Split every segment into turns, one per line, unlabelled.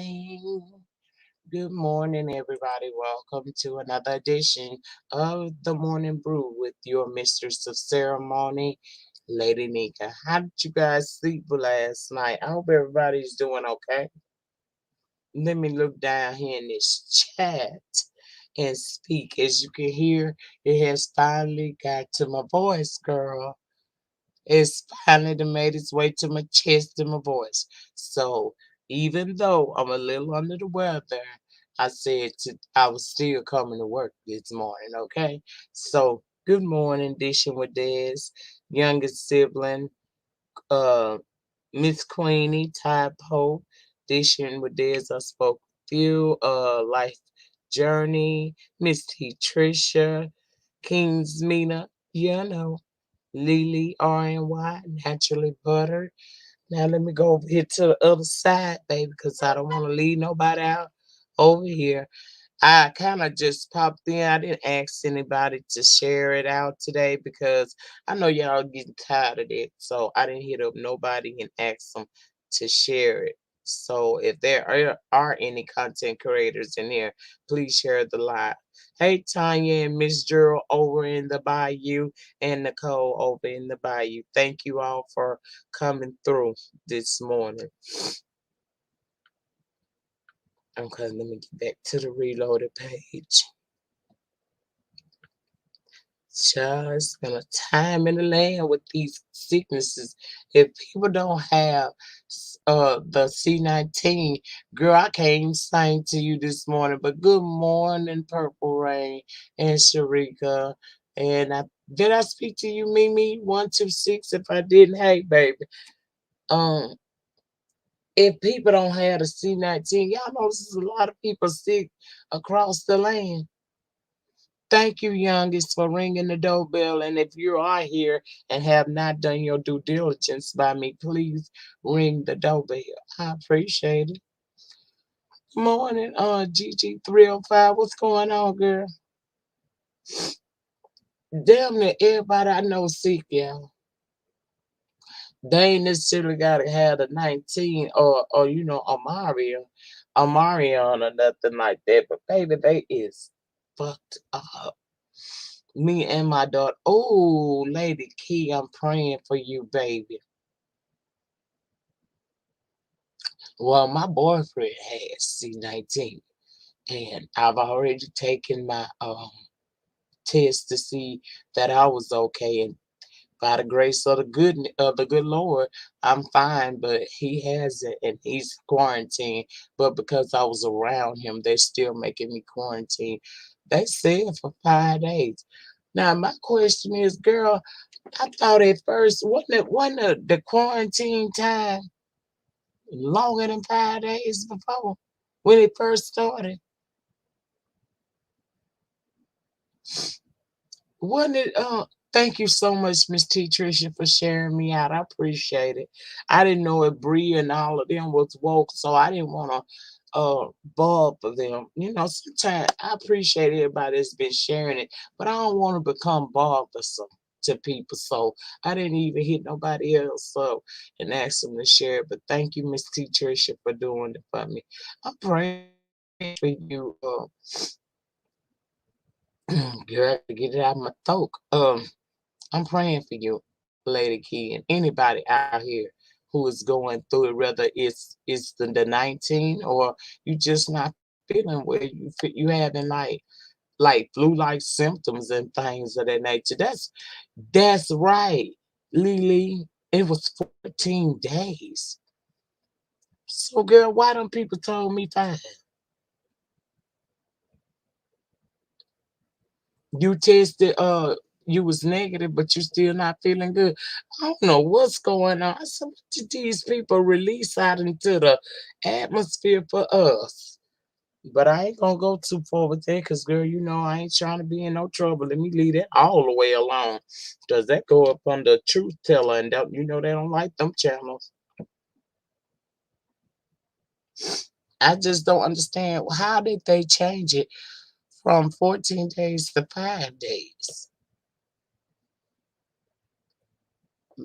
morning. Good morning, everybody. Welcome to another edition of the Morning Brew with your mistress of ceremony, Lady Nika. How did you guys sleep last night? I hope everybody's doing okay. Let me look down here in this chat and speak. As you can hear, it has finally got to my voice, girl. It's finally done made its way to my chest and my voice. So even though I'm a little under the weather, I was still coming to work this morning, okay? So good morning, dishing with Des, youngest sibling, uh Miss Queenie, Tide Pope, dishing with Des. I spoke with you, life journey, Miss T Tricia, King's Mina, Lily RNY, naturally buttered. Now let me go over here to the other side, baby, because I don't want to leave nobody out over here. I kind of just popped in. I didn't ask anybody to share it out today because I know y'all getting tired of it. So I didn't hit up nobody and ask them to share it. So if there are any content creators in here, please share the live. Hey Tanya and Miss Gerald over in the Bayou and Nicole over in the Bayou. Thank you all for coming through this morning. Okay, let me get back to the reloaded page. Child, it's been a time in the land with these sicknesses. If people don't have the C19, girl, I can't even sing to you this morning. But good morning, Purple Rain and Sharika. And did I speak to you, Mimi? 126. If I didn't, hey, baby. Um, if people don't have the C19, y'all know there's a lot of people sick across the land. Thank you, youngest, for ringing the doorbell. And if you are here and have not done your due diligence by me, please ring the doorbell. I appreciate it. Morning, GG305. What's going on, girl? Damn near everybody I know sick, y'all. They ain't necessarily gotta have the 19 or Omarion or nothing like that. But baby, they is fucked up. Me and my daughter. Oh, Lady Key, I'm praying for you, baby. Well, my boyfriend has C19, and I've already taken my test to see that I was okay, and by the grace of the good Lord, I'm fine. But he has it, and he's quarantined. But because I was around him, they're still making me quarantine. They said for 5 days. Now my question is, girl, I thought at first wasn't the quarantine time longer than 5 days before when it first started? Wasn't it? Thank you so much, Miss T. Tricia, for sharing me out. I appreciate it. I didn't know if Bree and all of them was woke, so I didn't want to bother them. You know, sometimes I appreciate everybody that's been sharing it, but I don't want to become bothersome to people. So I didn't even hit nobody else up and ask them to share it. But thank you, Miss T. Tricia, for doing it for me. I'm praying for you. Girl, I gotta get it out of my throat. I'm praying for you, Lady Key, and anybody out here who is going through it, whether it's the 19 or you just not feeling where you having like flu-like symptoms and things of that nature. That's right, Lily. It was 14 days. So, girl, why don't people told me fine? You tested, you was negative, but you still not feeling good. I don't know what's going on. I said, what did these people release out into the atmosphere for us? But I ain't gonna go too far with that, cause girl, you know I ain't trying to be in no trouble. Let me leave that all the way alone. Does that go up under truth teller, and don't you know they don't like them channels? I just don't understand how did they change it from 14 days to 5 days.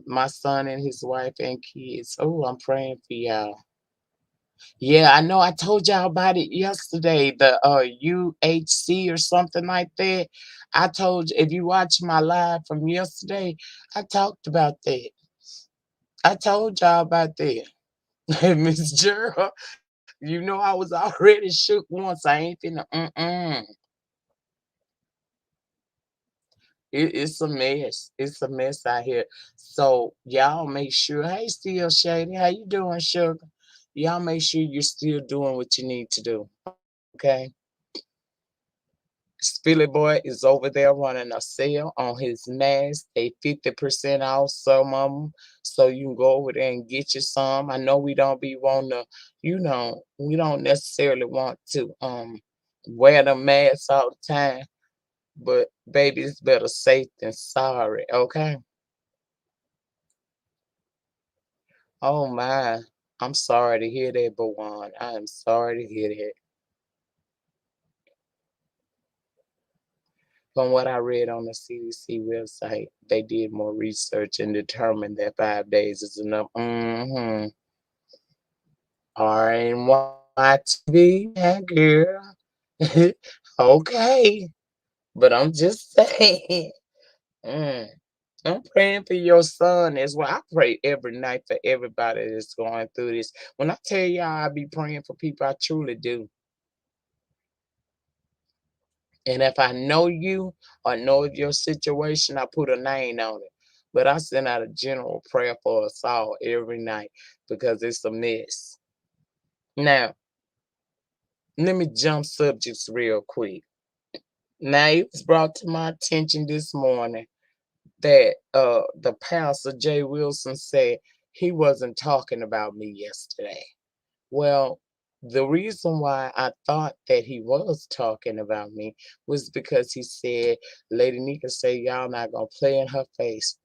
My son and his wife and kids. Oh, I'm praying for y'all. Yeah, I know I told y'all about it yesterday, the UHC or something like that. I told you if you watch my live from yesterday, I talked about that. I told y'all about that. Miss Gerald, you know I was already shook once. I ain't finna it's a mess. It's a mess out here. So y'all make sure, hey still shady, how you doing, sugar? Y'all make sure you're still doing what you need to do. Okay. Spilly Boy is over there running a sale on his mask. They 50% off some of them. So you can go over there and get you some. I know we don't be wanting to, we don't necessarily want to wear the mask all the time. But baby, it's better safe than sorry, okay? Oh my. I'm sorry to hear that, Bawan. I am sorry to hear that. From what I read on the CDC website, they did more research and determined that 5 days is enough. RNYTV, yeah, girl. Okay, but I'm just saying. Mm. I'm praying for your son as well. I pray every night for everybody that's going through this. When I tell y'all I be praying for people, I truly do. And if I know you or know your situation, I put a name on it. But I send out a general prayer for us all every night because it's a mess. Now, let me jump subjects real quick. Now, it was brought to my attention this morning that the pastor Jay Wilson said he wasn't talking about me yesterday. Well, the reason why I thought that he was talking about me was because he said, Lady Nika say y'all not gonna play in her face.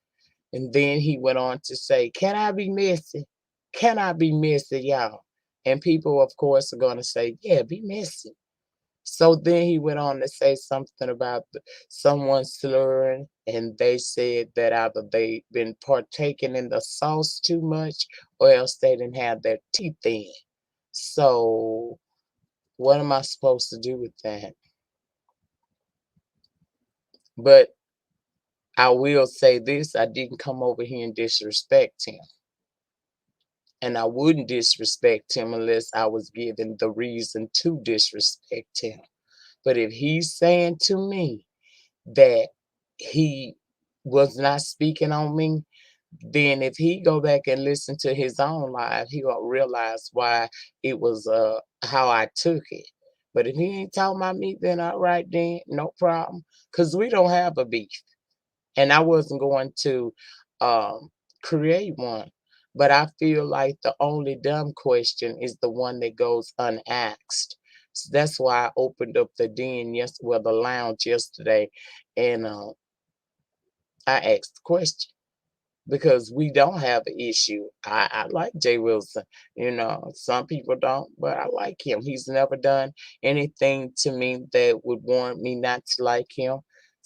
And then he went on to say, can I be messy? Can I be messy, y'all? And people, of course, are gonna say, yeah, be messy. So then he went on to say something about someone slurring, and they said that either they been partaking in the sauce too much, or else they didn't have their teeth in. So, what am I supposed to do with that? But I will say this, I didn't come over here and disrespect him. And I wouldn't disrespect him unless I was given the reason to disrespect him. But if he's saying to me that he was not speaking on me, then if he go back and listen to his own life, he will realize why it was how I took it. But if he ain't talking about me, then all right then, no problem. Cause we don't have a beef. And I wasn't going to um create one. But I feel like the only dumb question is the one that goes unasked. So that's why I opened up the den well, the lounge yesterday, and I asked the question because we don't have an issue. I like Jay Wilson. Some people don't, but I like him. He's never done anything to me that would warrant me not to like him.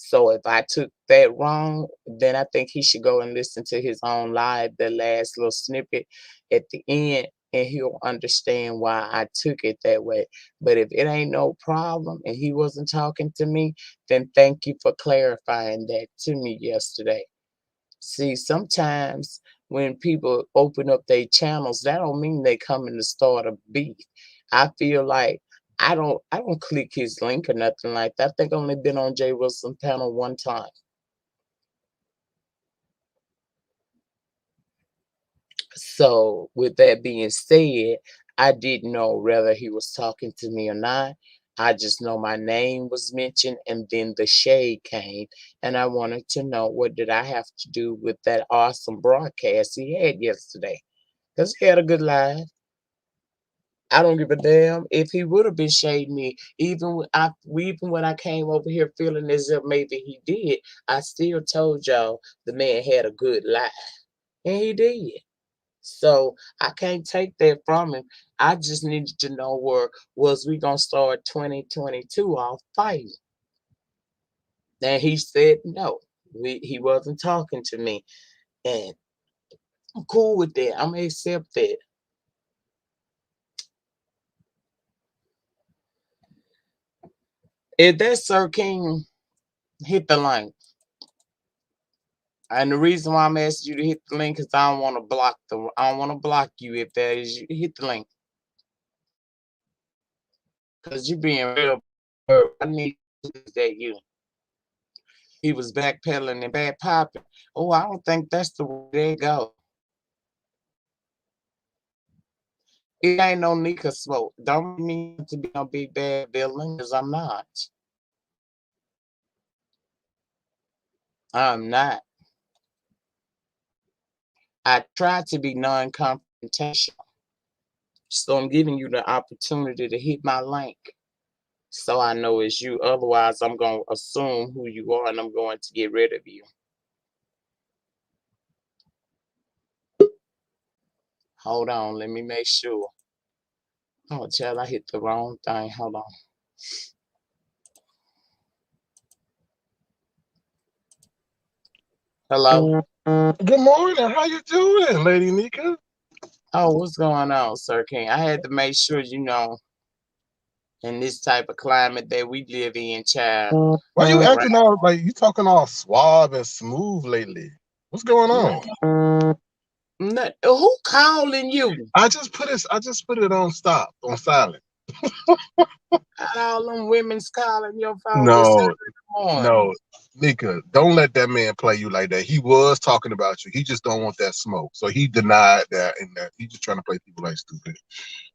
So if I took that wrong, then I think he should go and listen to his own live, the last little snippet at the end, and he'll understand why I took it that way. But if it ain't no problem and he wasn't talking to me, then thank you for clarifying that to me yesterday. See, sometimes when people open up their channels, that don't mean they coming to start a beef. I feel like I don't click his link or nothing like that. I think I only been on Jay Wilson panel one time. So with that being said, I didn't know whether he was talking to me or not. I just know my name was mentioned and then the shade came, and I wanted to know what did I have to do with that awesome broadcast he had yesterday. Because he had a good live. I don't give a damn if he would have been shading me. Even when I came over here feeling as if maybe he did, I still told y'all the man had a good live. And he did. So I can't take that from him. I just needed to know where was we gonna start 2022 off fighting. And he said no. He wasn't talking to me. And I'm cool with that. I'm gonna accept that. If that Sir King, hit the link. And the reason why I'm asking you to hit the link is I don't want to block you if that is you. Hit the link. Cause you being real. I need that you. He was backpedaling and back popping. Oh, I don't think that's the way they go. It ain't no Nyca smoke. Don't need to be no big bad villain, cause I'm not. I'm not. I try to be non-confrontational. So I'm giving you the opportunity to hit my link. So I know it's you. Otherwise, I'm going to assume who you are and I'm going to get rid of you. Hold on. Let me make sure. Oh, child, I hit the wrong thing. Hold on. Hello?
Good morning. How you doing, Lady Nyca?
Oh, what's going on, Sir King? I had to make sure, in this type of climate that we live in, child.
Why you acting all like you talking all suave and smooth lately? What's going on?
Who calling you?
I just put it on stop, on silent.
All them women's calling your phone this
No,
early in the morning.
no, Nyca, don't let that man play you like that. He was talking about you. He just don't want that smoke. So he denied that and that. He's just trying to play people like stupid.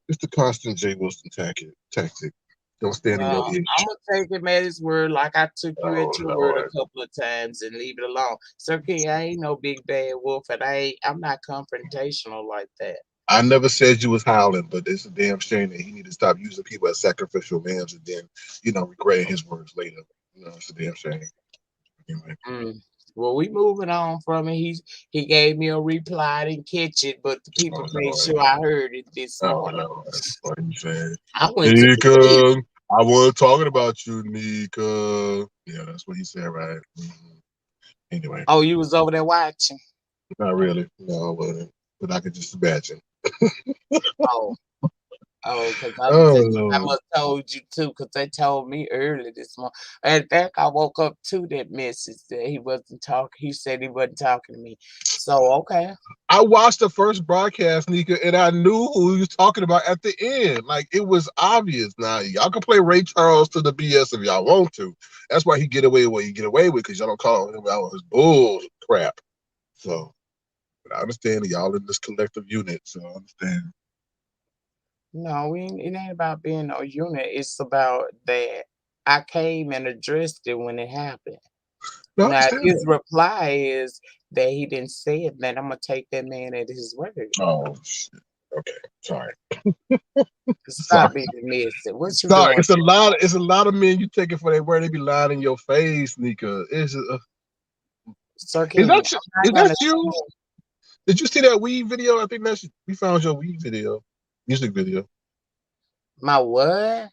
It's the constant Jay Wilson tactic. Don't stand in your
I'm
itch.
gonna take him at his word, like I took you
Oh
at your word a
Lord.
couple of times, and leave it alone. Sir King, I ain't no big bad wolf, and I'm not confrontational like that.
I never said you was howling, but it's a damn shame that he need to stop using people as sacrificial lambs and then, regretting his words later. It's a damn shame. Anyway.
Well, we moving on from it. He gave me a reply. I didn't catch it, but the people
Oh
made
Lord.
sure I heard it this
Oh
morning.
Lord. What you saying?
I went to bed.
Nyca, I wasn't talking about you, Nyca. Yeah, that's what he said, right? Anyway,
Oh, you was over there watching.
not really. No, I wasn't. But I could just imagine.
Oh. Oh, because
Oh
I
Lord.
must told you too, because they told me early this morning. In fact, I woke up to that message that he wasn't talking. He said he wasn't talking to me. So okay.
I watched the first broadcast, Nyca, and I knew who he was talking about at the end. Like it was obvious. Now y'all can play Ray Charles to the BS if y'all want to. That's why he get away with what he get away with, because y'all don't call him out on his bull crap. So, but I understand that y'all in this collective unit, so I understand.
No, it ain't about being a unit. It's about that I came and addressed it when it happened.
No, I
Now
understand
his
that.
reply is that he didn't say it, man. I'm gonna take that man at his word.
Oh shit. Okay. Sorry.
Stop
Sorry.
being messy. What you
Sorry.
doing?
It's a lot of men you take it for their word. They be lying in your face, Nyca.
Sir
Is
King,
that
I'm
is
not
that
gonna
you? Did you see that weed video? I think we found your weed video, music video.
my what?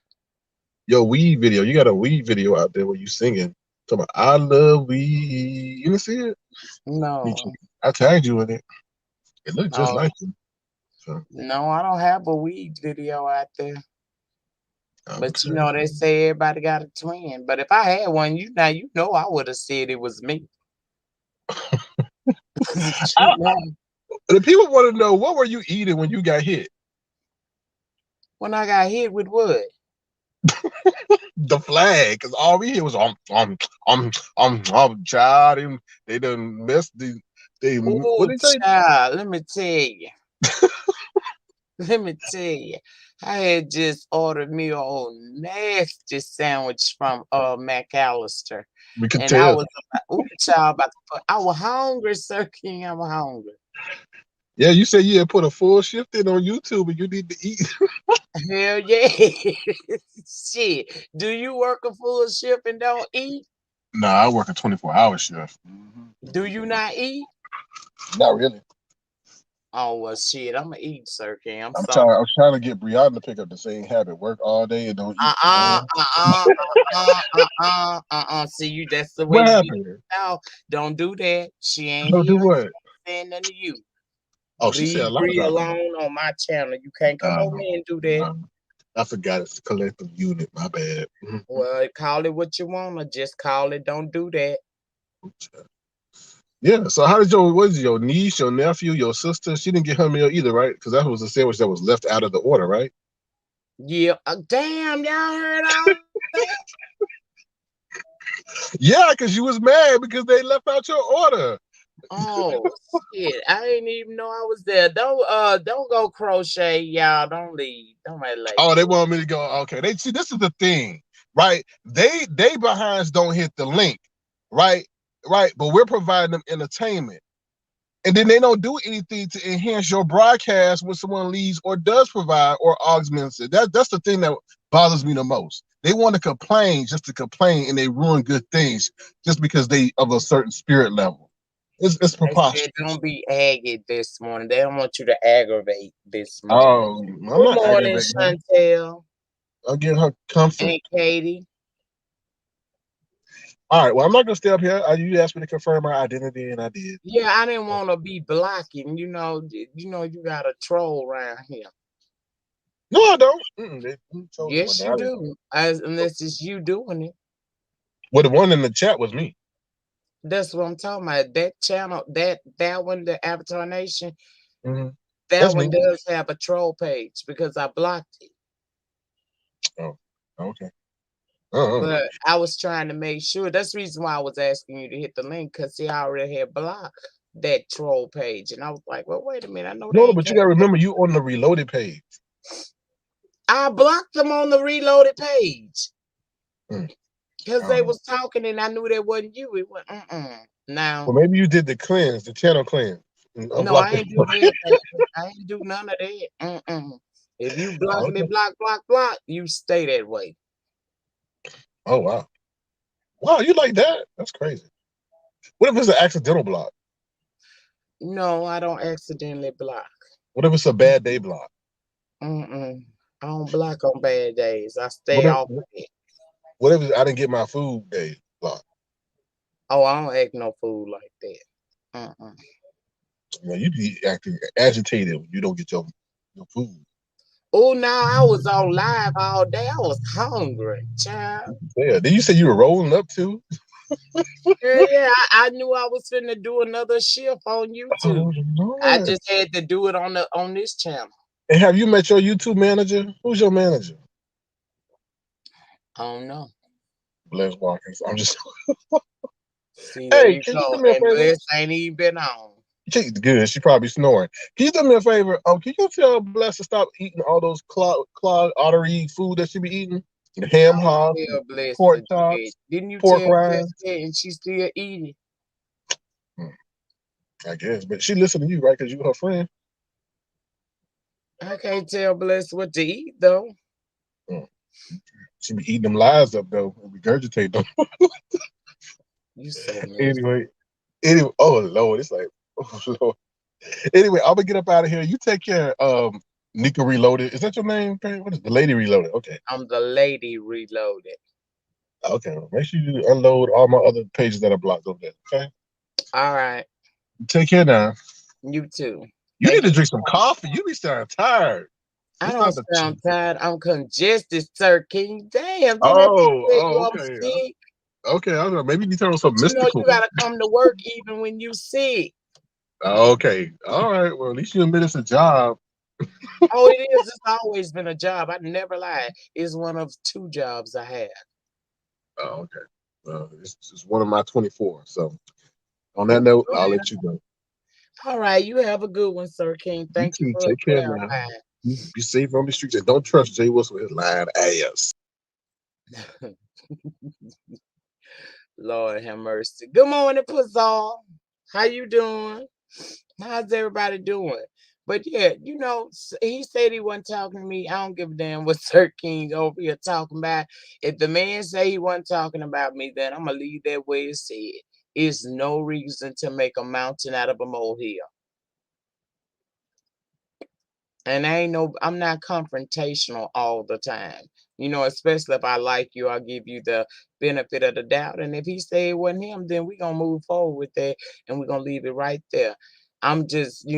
Your weed video. You got a weed video out there where you singing. Talking about I love weed. You didn't see it? Me
No.
too. I tagged you in it. It looked just
No.
like you. So
No, I don't have a weed video out there. But
okay.
they say everybody got a twin. But if I had one, I would have said it was me.
I,
True now.
the people want to know what were you eating when you got hit?
When I got hit with what?
The flag, because all we hear was child. They done messed the they what
Oh,
did they say?
child, let me tell you. Let me tell you. I had just ordered me a old nasty sandwich from McAllister.
We could
And I
tell.
was child about to I was hungry, Sir King. I was hungry.
Yeah, you said you had put a full shift in on YouTube and you need to eat.
Hell yeah. Shit. Do you work a full shift and don't eat?
Nah, I work a 24-hour shift.
Do you not eat?
Not really.
Oh well shit, I'ma eat, Sir King. I'm
I'm trying.
sorry.
I'm trying to get Brianna to pick up the same habit: work all day and don't eat.
Uh-uh, uh-uh, See you, that's the way
What
you get
happened?
out. Don't do that. She ain't
Don't
here
do what?
saying nothing to you.
Oh, she said a
Leave
lot
Bree
about me.
alone on my channel. You can't come
Nah,
over here and do that.
nah. I forgot it's a collective unit. My bad.
Well, call it what you want, or just call it. Don't do that.
Yeah. So how did what is it, your niece, your nephew, your sister? She didn't get her meal either, right? Because that was a sandwich that was left out of the order, right?
Yeah. Damn, y'all heard all that?
Yeah, because you was mad because they left out your order.
Oh shit! I didn't even know I was there. Don't go crochet, y'all. Don't leave. Don't act like
Oh, they
that.
want me to go. Okay, they see this is the thing, right? They behinds don't hit the link, right? Right, but we're providing them entertainment. And then they don't do anything to enhance your broadcast when someone leaves or does provide or augments it. That's the thing that bothers me the most. They want to complain just to complain, and they ruin good things just because they of a certain spirit level. It's
They said
preposterous.
don't be aggy this morning. They don't want you to aggravate this morning.
Oh, I'm
Good
not
morning,
aggravating her.
Chantel
I'll get her comfort.
and Katie.
All right. Well, I'm not gonna stay up here. You asked me to confirm my identity, and I did.
Yeah, I didn't want to be blocking. You got a troll around here.
No, I don't. Who told you? Well,
Yes,
no,
you
I didn't.
do. As unless it's you doing it.
Well, the one in the chat was me.
That's what I'm talking about. That channel, that one, the Avatar Nation,
Mm-hmm.
that
That's
one
me.
does have a troll page because I blocked it.
Oh, okay. Uh-uh.
But I was trying to make sure. That's the reason why I was asking you to hit the link because see, I already had blocked that troll page, and I was like, "Well, wait a minute. I know they
No,
ain't
but you
came
gotta
back."
remember you on the reloaded page.
I blocked them on the reloaded page
Mm,
because
I
they
don't know.
was talking, and I knew that wasn't you. It was
Well,
now.
maybe you did the cleanse, the channel cleanse, and
No,
unblock
I
the.
ain't do that, baby. I ain't do none of that. If you block
Oh,
me,
okay.
block, you stay that way.
Oh wow, wow, you like that? That's crazy. What if it's an accidental block?
No, I don't accidentally block.
What if it's a bad day block?
Mm-mm. I don't block on bad days. I
What
stay
if
off of it.
what if I didn't get my food day block?
Oh, I don't act no fool like that. Mm-mm.
You know, you be acting agitated when you don't get your food.
Oh, now I was on live all day. I was hungry, child.
Yeah. Then you say you were rolling up too.
Yeah, I knew I was finna do another shift on YouTube.
Oh
I
Lord.
just had to do it on this channel.
And have you met your YouTube manager? Who's your manager?
I don't know.
Bless Watkins. I'm just.
See, there
Hey,
you
can you do
go.
me a
And
favor?
Bless ain't even been on.
She's good. She probably snoring. Can you do me a favor? Can you tell Bless to stop eating all those clogged artery food that she be eating? The ham
I'm
hocks,
gonna tell Bless to
pork
do it.
chops,
Didn't you
pork
tell Bless
rinds.
that and she still eating?
Hmm, I guess, but she listen to you, right? Because you her friend.
I can't tell Bless what to eat though.
Hmm. She be eating them lies up though, and regurgitate them.
You so messy.
anyway, anyway. Oh Lord, it's like, oh Lord. Anyway, I'm gonna get up out of here. You take care. Nika Reloaded. Is that your name? What is the Lady Reloaded? Okay.
I'm the lady reloaded.
Okay. Make sure you unload all my other pages that are blocked over there. Okay.
All right.
Take care now.
You too.
You
And
need to
keep
drink some coffee. You be sounding tired.
I
It's
don't
not the.
sound tired. I'm congested, sir. Can you damn? Didn't I just
Oh,
tell
oh,
you I'm
okay.
sick?
Okay. I don't know. Maybe you need to turn on
But
some
you know
mystical.
you gotta come to work even when you sick.
Okay. All right. Well, at least you admit it's a job.
Oh, it is. It's always been a job. I never lie. It's one of two jobs I have.
Oh, okay. It's one of my 24. So on that note, I'll
Well,
let you go.
all right. You have a good one, Sir King.
You
Thank you
too.
for
Take care now.
clarifying.
Be safe on the streets and don't trust Jay Wilson with his lying ass.
Lord have mercy. Good morning, Pazal. How you doing? How's everybody doing? But yeah, he said he wasn't talking to me. I don't give a damn what Sir King over here talking about. If the man say he wasn't talking about me, then I'm gonna leave that way it said. It's no reason to make a mountain out of a molehill. And I'm not confrontational all the time. Especially if I like you, I'll give you the benefit of the doubt. And if he say it wasn't him, then we're gonna move forward with that and we're gonna leave it right there. I'm just,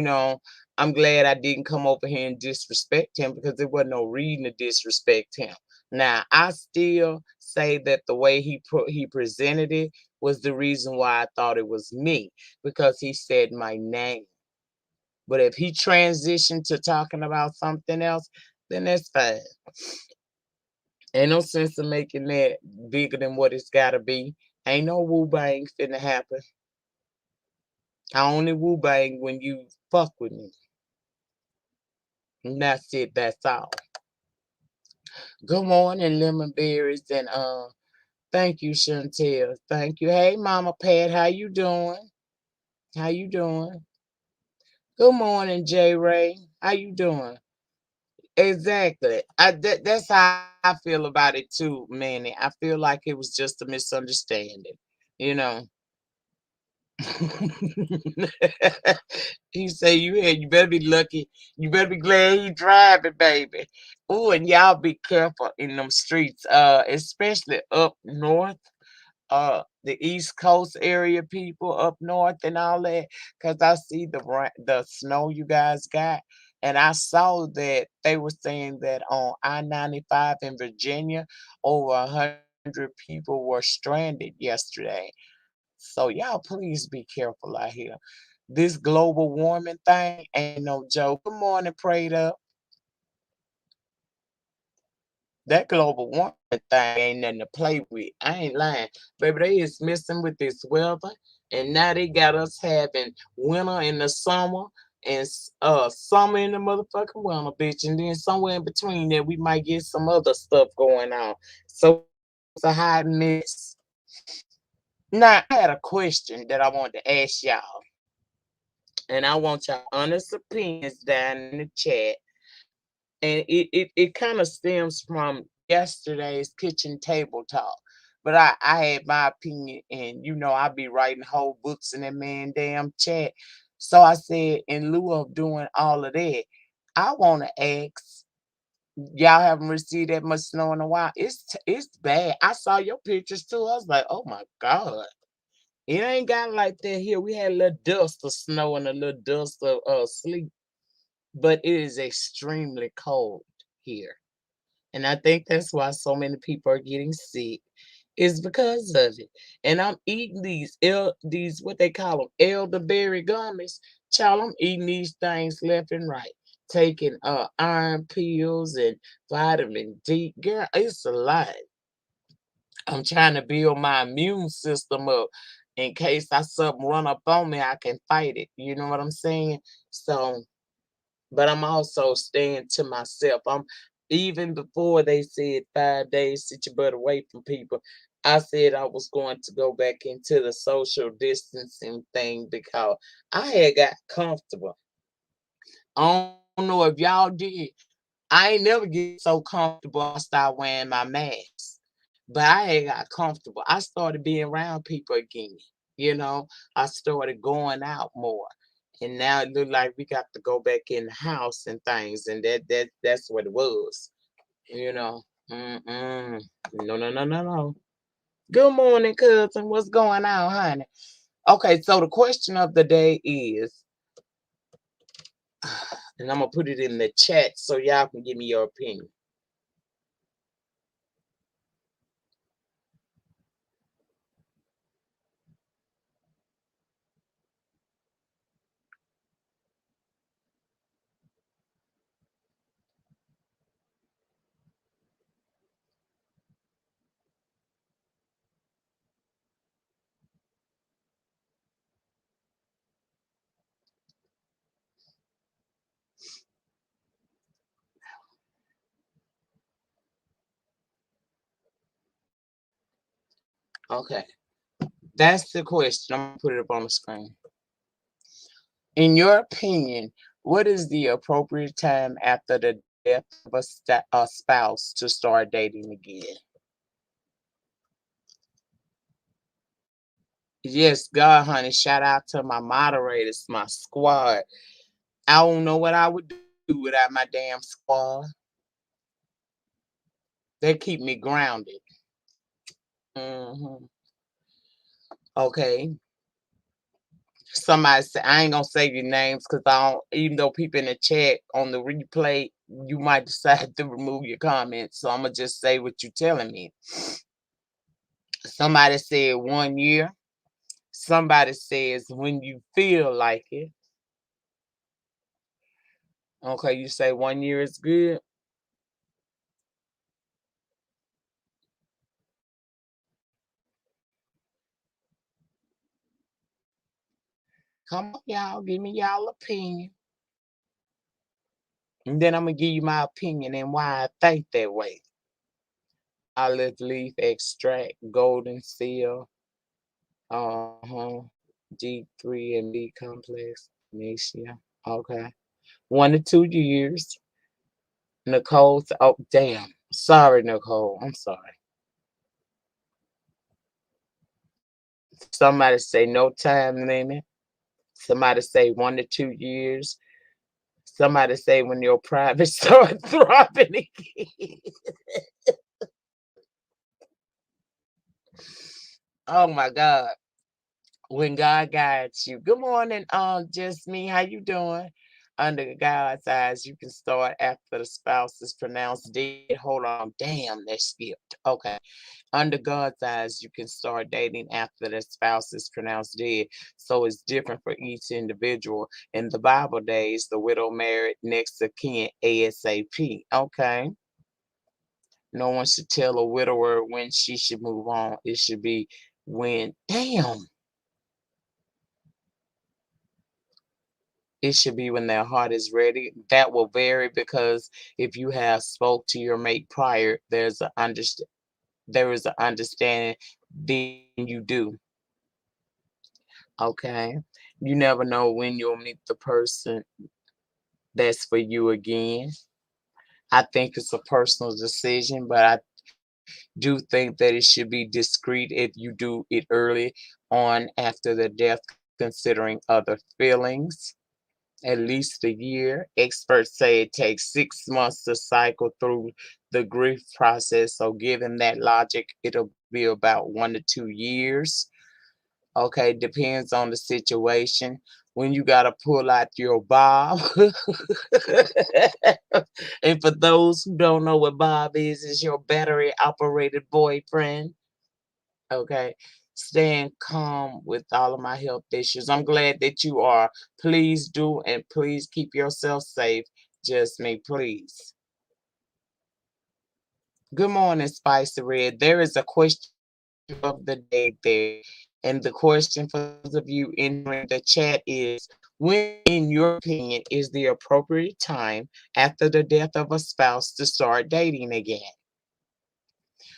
I'm glad I didn't come over here and disrespect him because there wasn't no reason to disrespect him. Now, I still say that the way he presented it was the reason why I thought it was me, because he said my name. But if he transitioned to talking about something else, then that's fine. Ain't no sense of making that bigger than what it's gotta be. Ain't no woo bang finna happen. I only woo bang when you fuck with me. And that's it, that's all. Good morning, lemon berries, and thank you, Chantel. Thank you. Hey, Mama Pat, how you doing? How you doing? Good morning, J Ray. How you doing? Exactly. That's how I feel about it too, Manny. I feel like it was just a misunderstanding. You know. He say you better be lucky. You better be glad he driving, baby. Oh, and y'all be careful in them streets, especially up north, the East Coast area people up north and all that, because I see the snow you guys got, and I saw that they were saying that on I-95 in Virginia, over 100 people were stranded yesterday. So y'all please be careful out here. This global warming thing ain't no joke. Good morning, prayed up. That global warming thing ain't nothing to play with. I ain't lying. Baby, they is messing with this weather. And now they got us having winter in the summer and summer in the motherfucking winter, bitch. And then somewhere in between there we might get some other stuff going on. So it's a hot mess. Now I had a question that I wanted to ask y'all. And I want y'all honest opinions down in the chat. And it kind of stems from yesterday's kitchen table talk. But I had my opinion, and I be writing whole books in that man damn chat. So I said, in lieu of doing all of that, I want to ask, y'all haven't received that much snow in a while. It's bad. I saw your pictures too. I was like, oh my God. It ain't got like that here. We had a little dust of snow and a little dust of sleet, but it is extremely cold here. And I think that's why so many people are getting sick. Is because of it. And I'm eating these what they call them elderberry gummies. Child, I'm eating these things left and right. Taking iron pills and vitamin D. Girl, it's a lot. I'm trying to build my immune system up in case I something run up on me, I can fight it. You know what I'm saying? So but I'm also staying to myself. I'm even before they said 5 days, sit your butt away from people. I said I was going to go back into the social distancing thing because I had got comfortable. I don't know if y'all did. I ain't never get so comfortable I start wearing my mask. But I had got comfortable. I started being around people again. I started going out more. And now it look like we got to go back in the house and things, and that's what it was. You know. Mm-mm. No, no, no, no, no. Good morning, cousin. What's going on, honey? Okay, so the question of the day is, and I'm gonna put it in the chat so y'all can give me your opinion. Okay, that's the question. I'm gonna put it up on the screen. In your opinion, what is the appropriate time after the death of a spouse to start dating again? Yes, God, honey. Shout out to my moderators, my squad. I don't know what I would do without my damn squad. They keep me grounded. hmm Okay. Somebody say, I ain't gonna say your names because I don't, even though people in the chat on the replay, you might decide to remove your comments. So I'm gonna just say what you're telling me. Somebody said 1 year. Somebody says when you feel like it. Okay, you say 1 year is good. Come on, y'all, give me y'all opinion. And then I'm gonna give you my opinion and why I think that way. Olive leaf extract, golden seal, uh-huh, D3 and B complex, magnesia. Okay. 1 to 2 years. Nicole, oh damn. Sorry, Nicole. I'm sorry. Somebody say no time limit. Somebody say 1 to 2 years. Somebody say when your private start throbbing again. Oh my God. When God guides you. Good morning, just me. How you doing? Under God's eyes, you can start after the spouse is pronounced dead. Hold on. Damn, that skipped. Okay. Under God's eyes, you can start dating after the spouse is pronounced dead. So it's different for each individual. In the Bible days, the widow married next of kin ASAP. Okay. No one should tell a widower when she should move on. It should be when, damn, it should be when their heart is ready. That will vary because if you have spoke to your mate prior, there is an understanding. Then you do. Okay. You never know when you'll meet the person that's for you again. I think it's a personal decision, but I do think that it should be discreet if you do it early on after the death, considering other feelings. At least a year. Experts say it takes 6 months to cycle through the grief process. So, given that logic, it'll be about 1 to 2 years. Okay, depends on the situation. When you got to pull out your Bob. And for those who don't know what Bob is your battery operated boyfriend. Okay. Staying calm with all of my health issues. I'm glad that you are. Please do and please keep yourself safe. Just me, please. Good morning, Spicy Red. There is a question of the day there. And the question for those of you entering the chat is when, in your opinion, is the appropriate time after the death of a spouse to start dating again?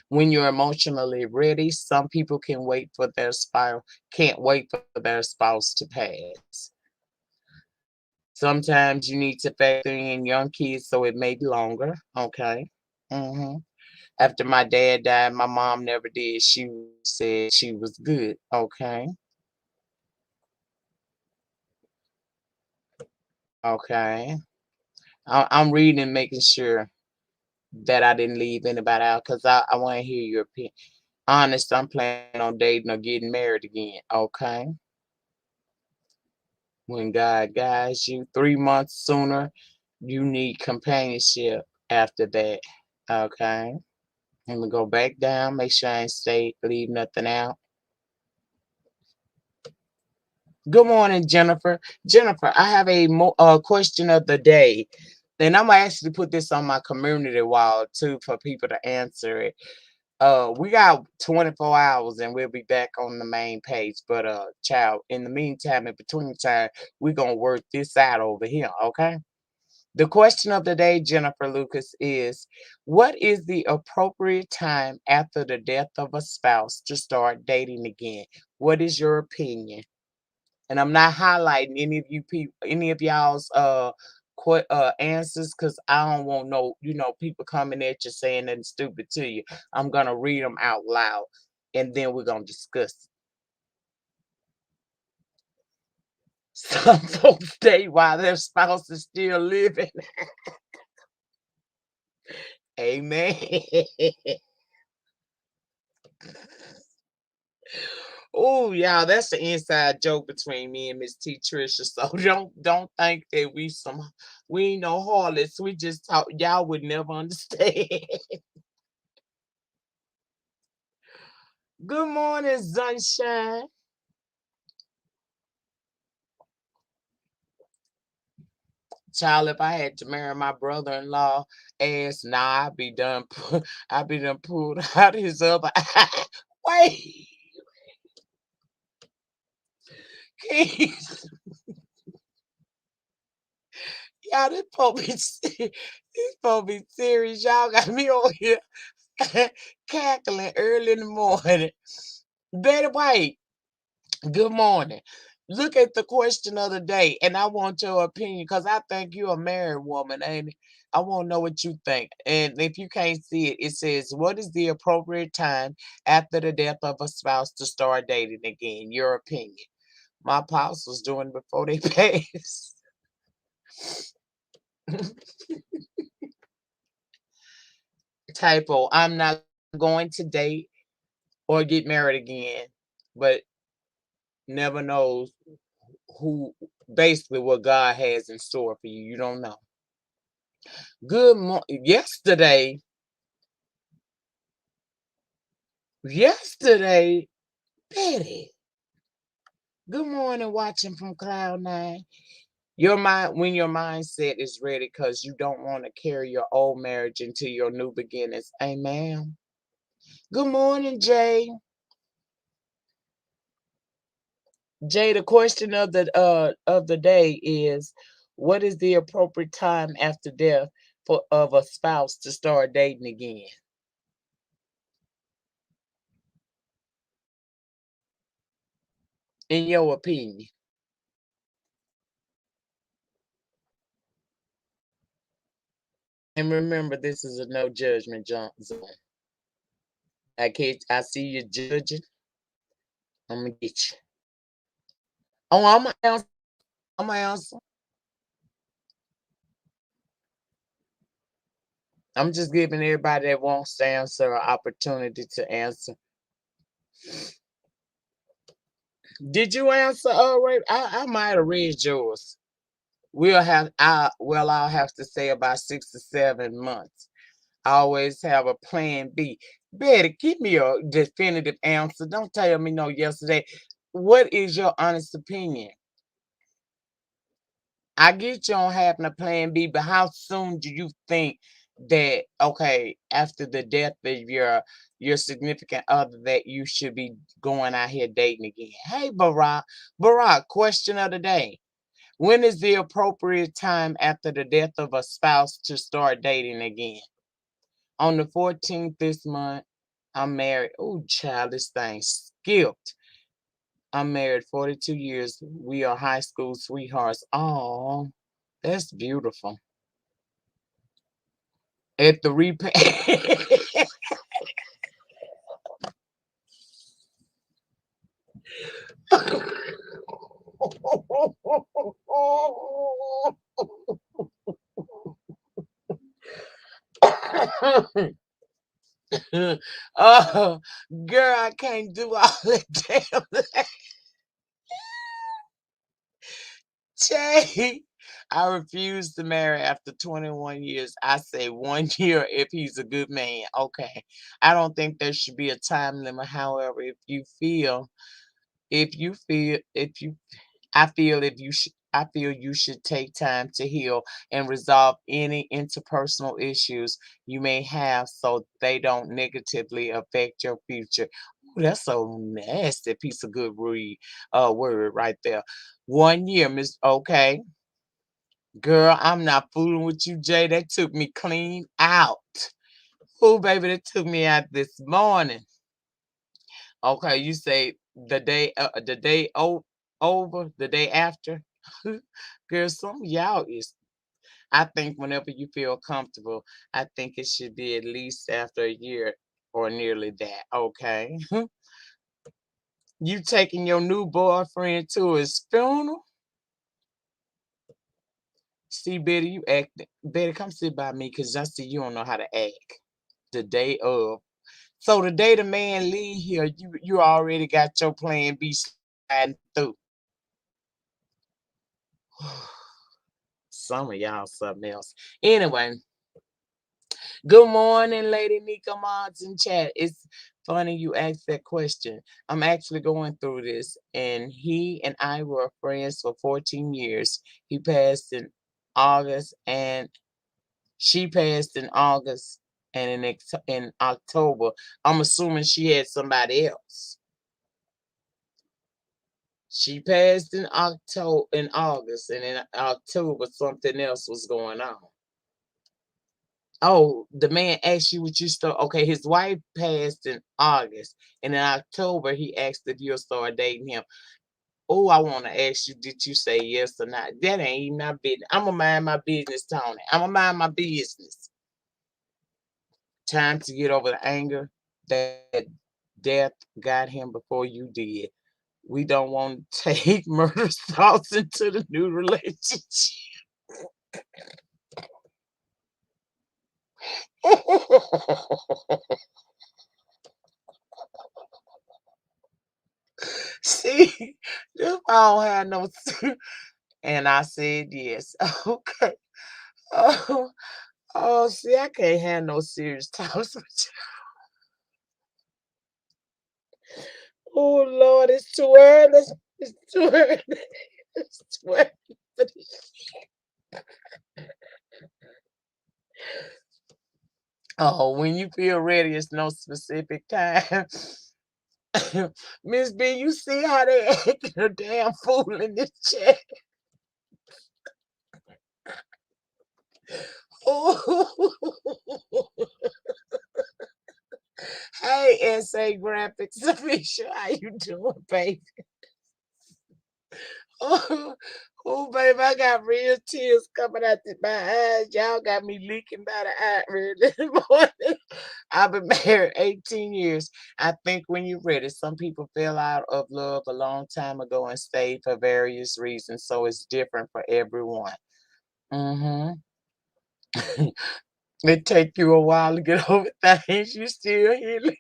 When you're emotionally ready, some people can't wait for their spouse to pass. Sometimes you need to factor in young kids, so it may be longer. Okay. hmm After my dad died, my mom never did. She said she was good. Okay. Okay. I'm reading and making sure that I didn't leave anybody out because I want to hear your opinion. Honest, I'm planning on dating or getting married again. Okay. When God guides you 3 months sooner, you need companionship after that. Okay. Let me go back down, make sure I ain't leave nothing out. Good morning, Jennifer. Jennifer, I have a question of the day. And I'm gonna actually put this on my community wall too for people to answer it. We got 24 hours and we'll be back on the main page. But child, in the meantime, in between time, we're gonna work this out over here, okay? The question of the day, Jennifer Lucas, is what is the appropriate time after the death of a spouse to start dating again? What is your opinion? And I'm not highlighting any of you people, any of y'all's answers, because I don't want no, people coming at you saying nothing stupid to you. I'm gonna read them out loud, and then we're gonna discuss. Some folks stay while their spouse is still living. Amen. Oh, y'all, that's the inside joke between me and Miss T Trisha. So don't think that we ain't no harlots. We just talk. Y'all would never understand. Good morning, sunshine. Child, if I had to marry my brother-in-law, ass, nah, I'd be done. I'd be done pulled out his other eye. Wait, Keith, y'all, this supposed to be, this supposed to be serious. Y'all got me on here cackling early in the morning. Betty White, good morning. Look at the question of the day, and I want your opinion because I think you're a married woman, ain't it? I want to know what you think. And if you can't see it, it says, what is the appropriate time after the death of a spouse to start dating again? Your opinion. My pops was doing it before they passed. Typo, I'm not going to date or get married again, but never knows who basically what God has in store for you. You don't know. Good morning. Yesterday, Betty. Good morning, watching from Cloud Nine. Your mind, when your mindset is ready, because you don't want to carry your old marriage into your new beginnings. Amen. Good morning, Jay. Jay, the question of the day is, what is the appropriate time after death for of a spouse to start dating again? In your opinion. And remember, this is a no judgment zone. I see you judging. I'm gonna get you. Oh, I'm gonna answer. I'm gonna answer. I'm just giving everybody that wants to answer an opportunity to answer. Did you answer? Right. I might have read yours. I'll have to say about 6 to 7 months. I always have a plan B. Betty, give me a definitive answer. Don't tell me no yesterday. What is your honest opinion? I get you on having a plan B, but how soon do you think that okay, after the death of your significant other that you should be going out here dating again? Hey Barack. Barack, question of the day. When is the appropriate time after the death of a spouse to start dating again? On the 14th this month, I'm married. Oh, child, this thing skipped. I'm married 42 years. We are high school sweethearts. Oh, that's beautiful. At the repay. Oh, girl, I can't do all that damn. Jay, I refuse to marry after 21 years. I say 1 year if he's a good man. Okay. I don't think there should be a time limit. However, if you I feel you should take time to heal and resolve any interpersonal issues you may have so they don't negatively affect your future. Ooh, that's so nasty piece of good word right there. 1 year, Miss okay. Girl, I'm not fooling with you, Jay. That took me clean out. Oh, baby, that took me out this morning. Okay, you say the day over, the day after. Girl, some of y'all is. I think whenever you feel comfortable, I think it should be at least after a year or nearly that. Okay, you taking your new boyfriend to his funeral? See, Betty, you acting. Betty, come sit by me because I see you don't know how to act. The day of. So the day the man leave here, you already got your plan B sliding through. Some of y'all something else. Anyway, good morning, Lady Nika Mods in chat. It's funny you asked that question. I'm actually going through this, and he and I were friends for 14 years. He passed in August, and she passed in August, and in October. I'm assuming she had somebody else. She passed in August, and in October something else was going on. Oh, the man asked you what you start. Okay, his wife passed in August, and in October he asked if you'll start dating him. Oh, I want to ask you, did you say yes or not? That ain't even my business. I'ma mind my business, Tony. I'ma mind my business. Time to get over the anger that death got him before you did. We don't want to take murder thoughts into the new relationship. See, this I don't have no. And I said yes. Okay. Oh, oh, see, I can't have no serious talks with you. Oh Lord, it's too early. It's too early. It's too early for this. Oh, when you feel ready, it's no specific time. Miss B, you see how they acting a damn fool in this chat. Oh, hey, SA Graphics Official, how you doing, baby? Oh, oh, baby, I got real tears coming out my eyes. Y'all got me leaking by the eye early this morning. I've been married 18 years. I think when you're ready, some people fell out of love a long time ago and stayed for various reasons, so it's different for everyone. Mm-hmm. It take you a while to get over things. You still healing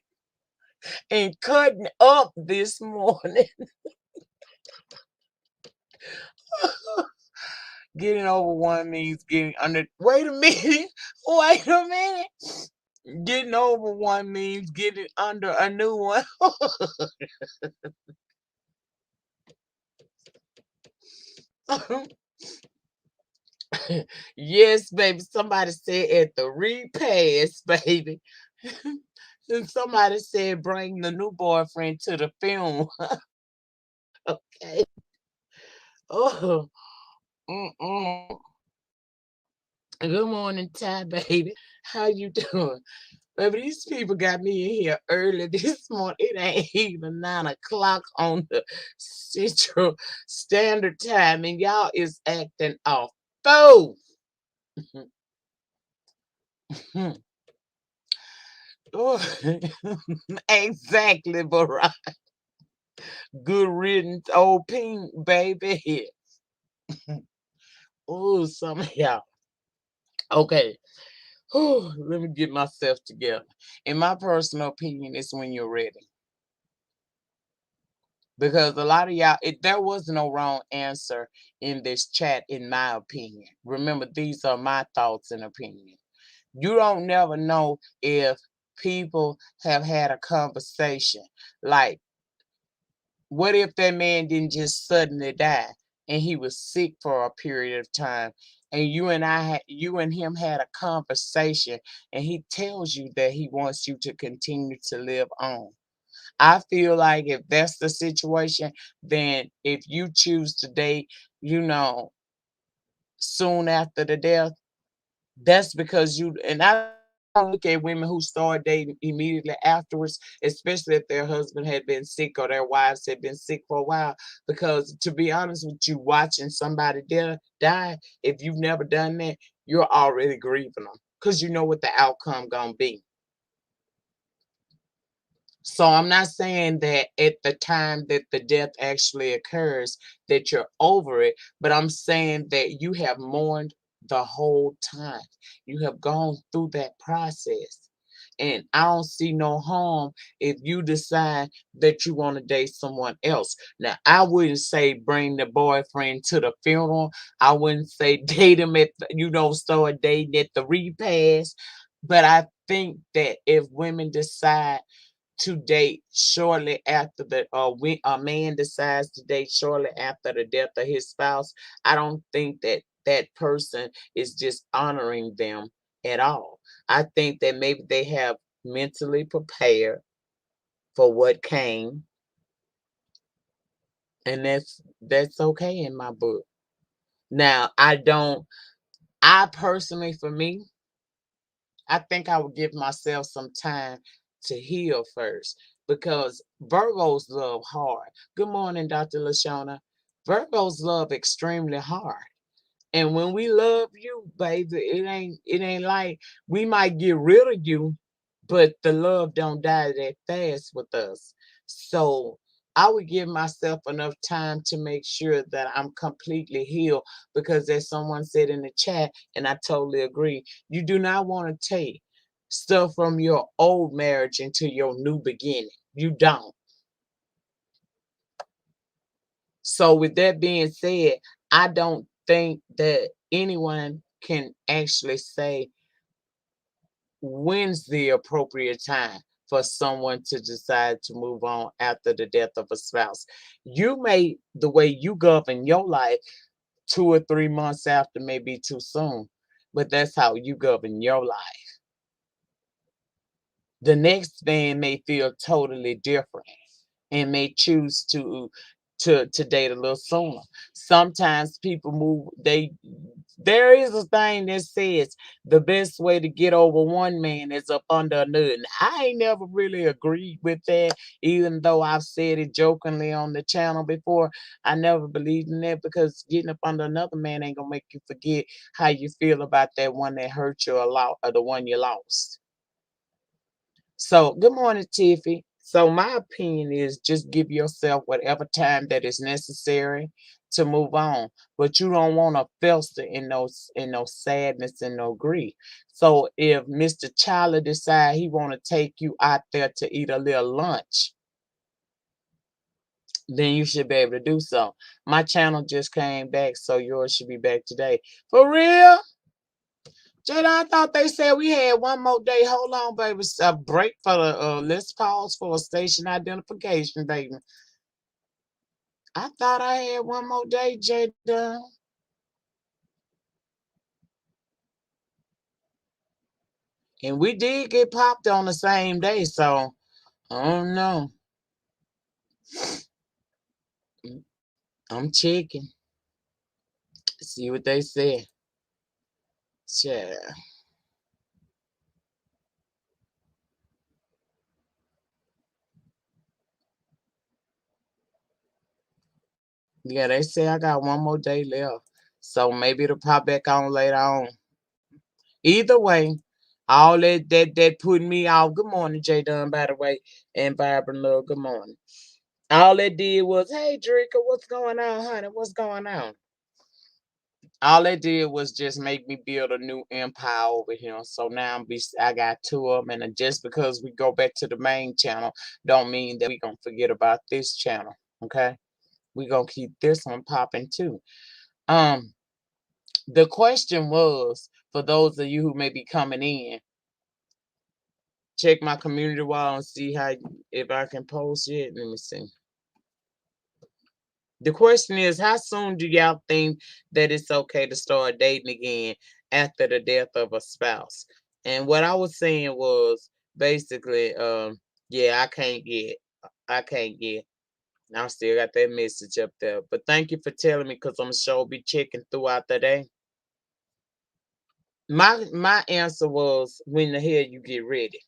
and cutting up this morning. Getting over one means getting under. Wait a minute. Wait a minute. Getting over one means getting under a new one. Yes, baby. Somebody said at the repass, baby. And somebody said bring the new boyfriend to the film. Okay. Oh, mm-mm. Good morning, Ty, baby. How you doing? Baby, these people got me in here early this morning. It ain't even 9 o'clock on the Central Standard Time, and y'all is acting off. Fool! Oh, exactly, Barack. Good riddance, old pink, baby. Oh, some of y'all. Okay. Oh, let me get myself together. In my personal opinion, it's when you're ready. Because a lot of y'all, there was no wrong answer in this chat, in my opinion. Remember, these are my thoughts and opinions. You don't never know if people have had a conversation. Like, what if that man didn't just suddenly die and he was sick for a period of time, and you and him had a conversation, and he tells you that he wants you to continue to live on. I feel like if that's the situation, then if you choose to date, you know, soon after the death, that's because you, and I don't look at women who start dating immediately afterwards, especially if their husband had been sick or their wives had been sick for a while. Because to be honest with you, watching somebody die, if you've never done that, you're already grieving them because you know what the outcome gonna be. So I'm not saying that at the time that the death actually occurs that you're over it, but I'm saying that you have mourned the whole time. You have gone through that process. And I don't see no harm if you decide that you want to date someone else. Now, I wouldn't say bring the boyfriend to the funeral. I wouldn't say date him at start dating at the repast. But I think that if women decide to date shortly after when a man decides to date shortly after the death of his spouse, I don't think that that person is just honoring them at all. I think that maybe they have mentally prepared for what came, and that's okay in my book. Now, I personally, for me, I think I would give myself some time to heal first because Virgos love hard. Good morning, Dr. Lashona. Virgos love extremely hard. And when we love you, baby, it ain't like we might get rid of you, but the love don't die that fast with us. So I would give myself enough time to make sure that I'm completely healed because as someone said in the chat, and I totally agree, you do not want to take stuff from your old marriage into your new beginning. You don't. So, with that being said, I don't think that anyone can actually say when's the appropriate time for someone to decide to move on after the death of a spouse. You may, the way you govern your life, 2 or 3 months after may be too soon, but that's how you govern your life. The next man may feel totally different and may choose to date a little sooner. Sometimes people move there is a thing that says the best way to get over one man is up under another. And I ain't never really agreed with that, even though I've said it jokingly on the channel before. I never believed in that because getting up under another man ain't gonna make you forget how you feel about that one that hurt you a lot or the one you lost. So, good morning, Tiffy. So, my opinion is just give yourself whatever time that is necessary to move on, but you don't want to fester in no sadness and no grief. So, if Mr. Charlie decide he want to take you out there to eat a little lunch, then you should be able to do so. My channel just came back, so yours should be back today. For real? Jada, I thought they said we had one more day. Hold on, baby. A break for the let's pause for a station identification, baby. I thought I had one more day, Jada. And we did get popped on the same day, so I don't know. I'm checking. See what they say. Yeah. Yeah, they say I got one more day left. So maybe it'll pop back on later on. Either way, all that put me off. Good morning, Jay Dunn, by the way, and Vibrant Love. Good morning. All it did was, hey, Drika, what's going on, honey? What's going on? All it did was just make me build a new empire over here. So now I got two of them, and just because we go back to the main channel, don't mean that we gonna forget about this channel. Okay, we gonna keep this one popping too. Um, the question was for those of you who may be coming in, check my community wall and see if I can post it. Let me see. The question is, how soon do y'all think that it's okay to start dating again after the death of a spouse? And what I was saying was basically, yeah, I can't get. I still got that message up there. But thank you for telling me because I'm sure be checking throughout the day. My answer was when the hell you get ready.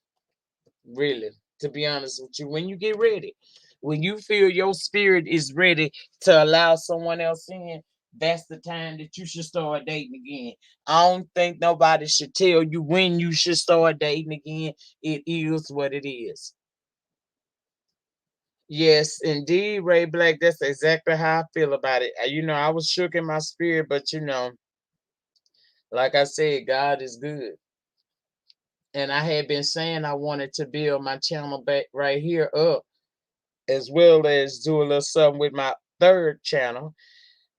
Really, to be honest with you, when you get ready, when you feel your spirit is ready to allow someone else in, that's the time that you should start dating again. I don't think nobody should tell you when you should start dating again. It is what it is. Yes, indeed, Ray Black. That's exactly how I feel about it. I was shook in my spirit, but like I said, God is good. And I had been saying I wanted to build my channel back right here up, as well as do a little something with my third channel.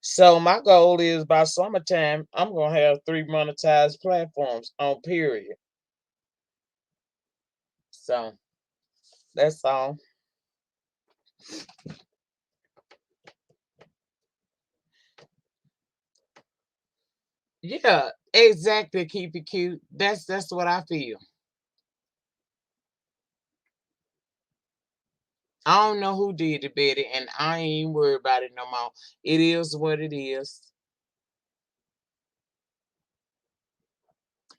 So my goal is by summertime, I'm gonna have 3 monetized platforms on period. So that's all. Yeah, exactly. Keep it cute. That's what I feel. I don't know who did it better, and I ain't worried about it no more. It is what it is.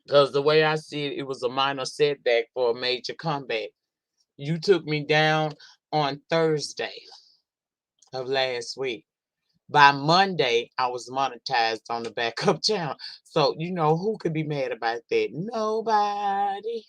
Because the way I see it, it was a minor setback for a major comeback. You took me down on Thursday of last week. By Monday, I was monetized on the backup channel. So, who could be mad about that? Nobody.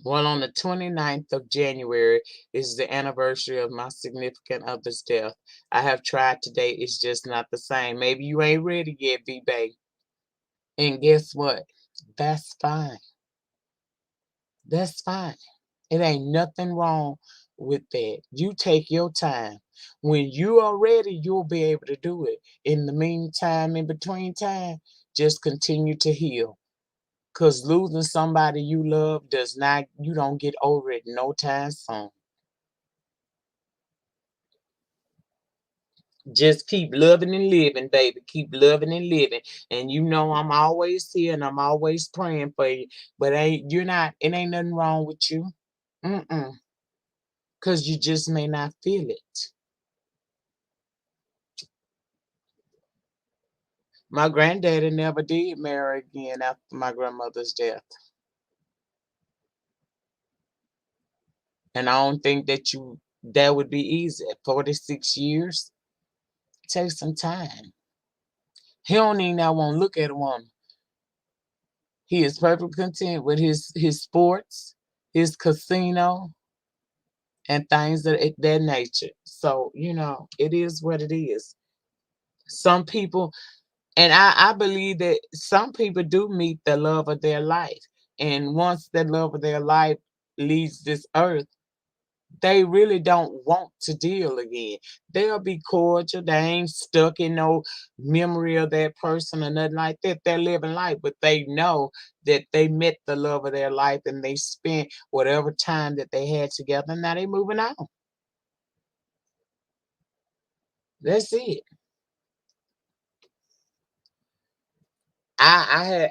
Well, on the 29th of January is the anniversary of my significant other's death. I have tried today, it's just not the same. Maybe you ain't ready yet, V-Bay. And guess what? That's fine. That's fine. It ain't nothing wrong with that. You take your time. When you are ready, you'll be able to do it. In the meantime, in between time, just continue to heal. Cause losing somebody you love you don't get over it no time soon. Just keep loving and living, baby. Keep loving and living. And I'm always here and I'm always praying for you. But it ain't nothing wrong with you. Mm-mm. Cause you just may not feel it. My granddaddy never did marry again after my grandmother's death. And I don't think that would be easy. 46 years, take some time. He don't even now want to look at a woman. He is perfectly content with his sports, his casino, and things of that nature. So, it is what it is. Some people, and I believe that some people do meet the love of their life. And once the love of their life leaves this earth, they really don't want to deal again. They'll be cordial. They ain't stuck in no memory of that person or nothing like that. They're living life, but they know that they met the love of their life and they spent whatever time that they had together. Now they moving on. That's it. I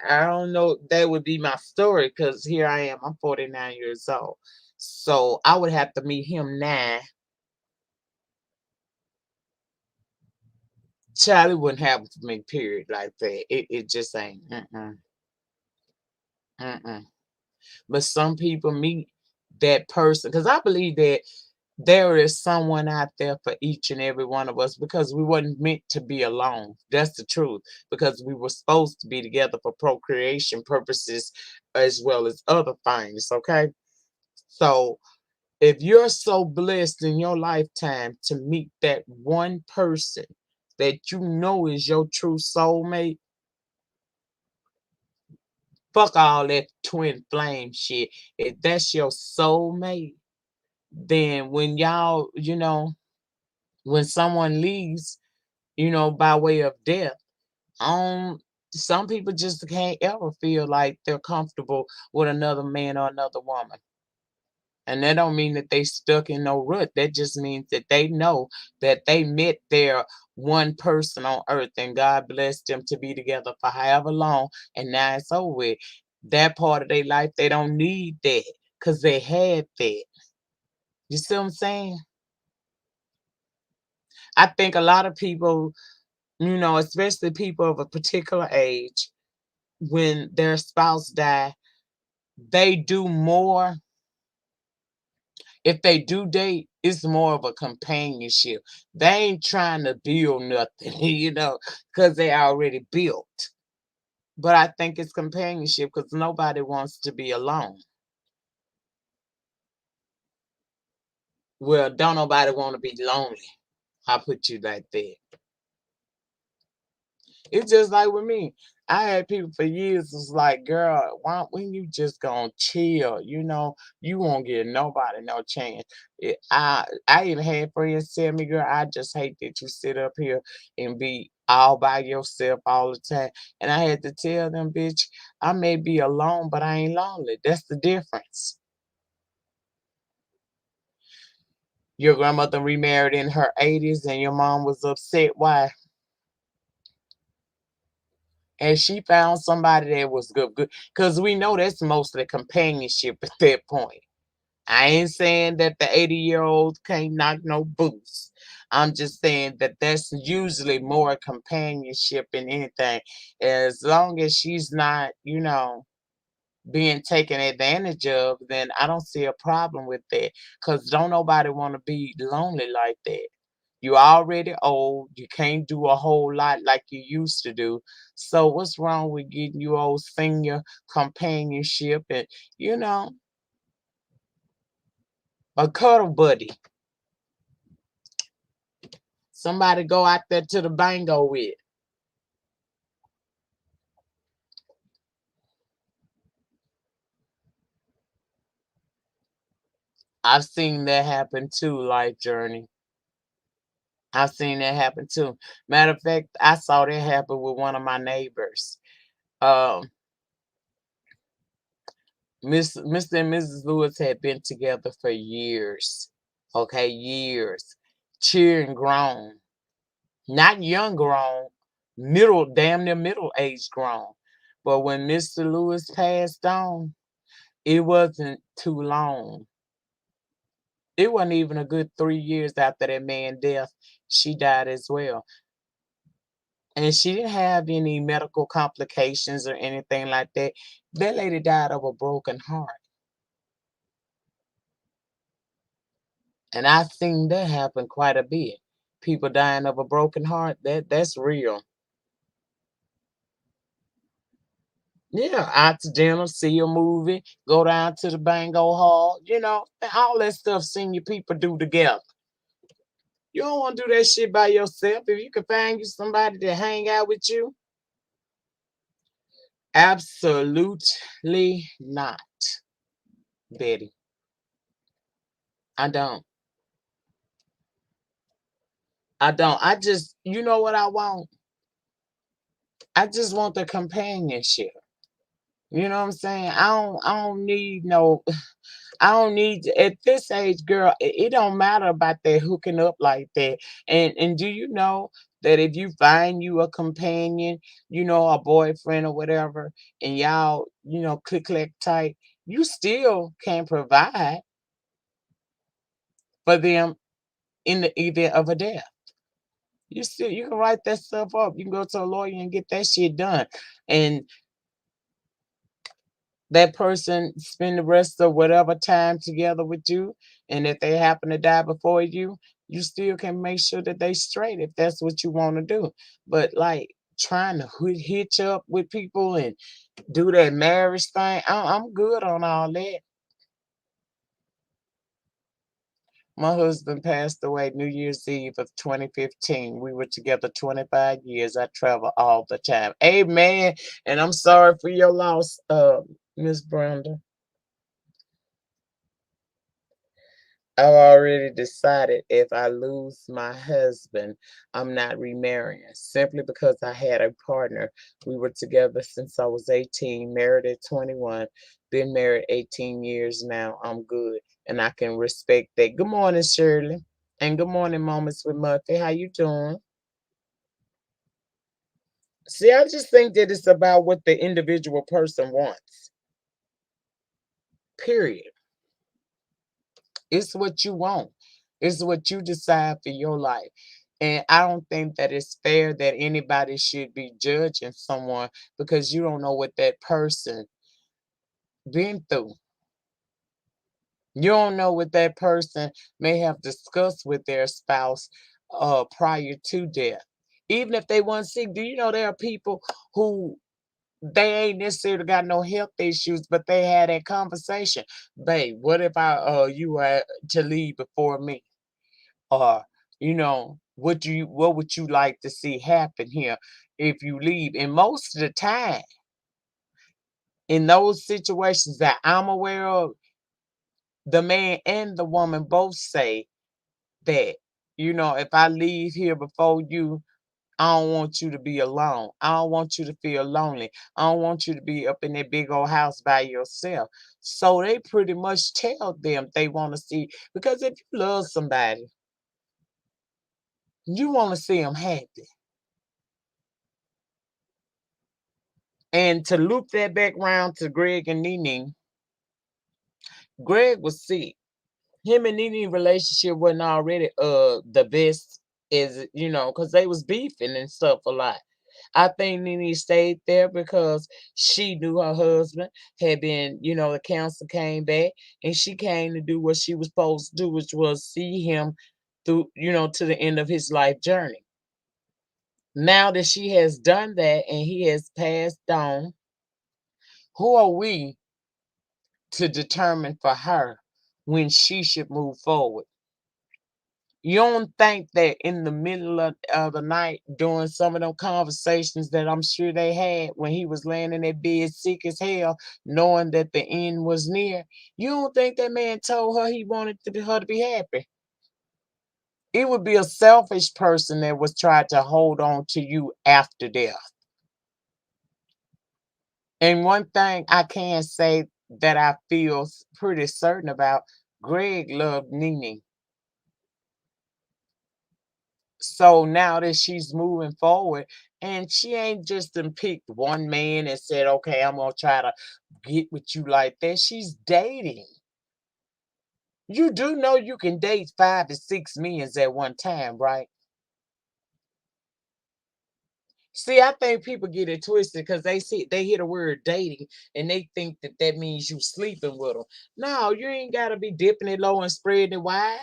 don't know. That would be my story because here I am. I'm 49 years old, so I would have to meet him now. Charlie wouldn't happen for me. Period. Like that. It just ain't. Mm-mm, mm-mm. But some people meet that person because I believe that there is someone out there for each and every one of us because we wasn't meant to be alone. That's the truth. Because we were supposed to be together for procreation purposes as well as other things. Okay. So if you're so blessed in your lifetime to meet that one person that you know is your true soulmate, fuck all that twin flame shit. If that's your soulmate, then when someone leaves, by way of death, some people just can't ever feel like they're comfortable with another man or another woman. And that don't mean that they stuck in no rut. That just means that they know that they met their one person on earth and God blessed them to be together for however long and now it's over with. That part of their life, they don't need that because they had that. You see what I'm saying? I think a lot of people, especially people of a particular age, when their spouse die, they do more. If they do date, it's more of a companionship. They ain't trying to build nothing, because they already built. But I think it's companionship because nobody wants to be alone. Well, don't nobody want to be lonely. I put you like that. It's just like with me. I had people for years was like, girl, why when you just gonna chill, you won't get nobody no chance. I even had friends tell me, girl, I just hate that you sit up here and be all by yourself all the time. And I had to tell them, bitch, I may be alone, but I ain't lonely. That's the difference. Your grandmother remarried in her 80s and your mom was upset. Why? And she found somebody that was good. Because we know that's mostly companionship at that point. I ain't saying that the 80-year-old can't knock no boots. I'm just saying that that's usually more companionship than anything. As long as she's not, being taken advantage of, then I don't see a problem with that. Because don't nobody want to be lonely like that. You already old. You can't do a whole lot like you used to do. So what's wrong with getting you old senior companionship and you know a cuddle buddy? Somebody go out there to the bango with. I've seen that happen too, Life Journey. I've seen that happen too. Matter of fact, I saw that happen with one of my neighbors. Um, Mr. and Mrs. Lewis had been together for years. Okay, years. Cheering grown. Not young grown, damn near middle age grown. But when Mr. Lewis passed on, it wasn't too long. It wasn't even a good 3 years after that man's death, she died as well. And she didn't have any medical complications or anything like that. That lady died of a broken heart. And I've seen that happen quite a bit. People dying of a broken heart, that's real. Yeah, out to dinner, see a movie, go down to the Bango Hall, all that stuff senior people do together. You don't want to do that shit by yourself. If you can find you somebody to hang out with you, absolutely not, Betty. I don't. I don't. I just, you know what I want? I just want the companionship. You know what I'm saying? I don't need no I don't need at this age, girl, it don't matter about that hooking up like that. And do you know that if you find you a companion, a boyfriend or whatever, and y'all, click clack tight, you still can provide for them in the event of a death. You can write that stuff up. You can go to a lawyer and get that shit done. And that person spend the rest of whatever time together with you, and if they happen to die before you still can make sure that they straight if that's what you want to do. But like trying to hitch up with people and do that marriage thing, I'm good on all that. My husband passed away New Year's Eve of 2015. We were together 25 years. I travel all the time. Amen. And I'm sorry for your loss, Miss Brenda. I've already decided if I lose my husband, I'm not remarrying simply because I had a partner. We were together since I was 18, married at 21, been married 18 years now. I'm good and I can respect that. Good morning, Shirley. And good morning, Moments with Muffy. How you doing? See, I just think that it's about what the individual person wants. Period. It's what you want. It's what you decide for your life. And I don't think that it's fair that anybody should be judging someone because you don't know what that person been through. You don't know what that person may have discussed with their spouse prior to death. Even if they weren't sick, do you know there are people who they ain't necessarily got no health issues, but they had that conversation. Babe, what if you were to leave before me? Or what would you like to see happen here? if you leave. And most of the time, in those situations that I'm aware of, the man and the woman both say that, if I leave here before you, I don't want you to be alone. I don't want you to feel lonely. I don't want you to be up in that big old house by yourself. So they pretty much tell them they want to see, because if you love somebody, you want to see them happy. And to loop that back round to Greg and Nene, Greg was sick. Him and Nene relationship wasn't already the best, is because they was beefing and stuff a lot. I think Nene stayed there because she knew her husband had been, the cancer came back, and she came to do what she was supposed to do, which was see him through, to the end of his life journey. Now that she has done that and he has passed on, who are we to determine for her when she should move forward? You don't think that in the middle of the night, during some of them conversations that I'm sure they had when he was laying in that bed sick as hell, knowing that the end was near, you don't think that man told her he wanted her to be happy? It would be a selfish person that was trying to hold on to you after death. And one thing I can say that I feel pretty certain about, Greg loved Nene. So now that she's moving forward, and she ain't just done picked one man and said, okay, I'm gonna try to get with you like that. She's dating. You do know you can date 5 to 6 men at one time, right? See, I think people get it twisted because they hear the word dating and they think that that means you sleeping with them. No, you ain't gotta be dipping it low and spreading it wide.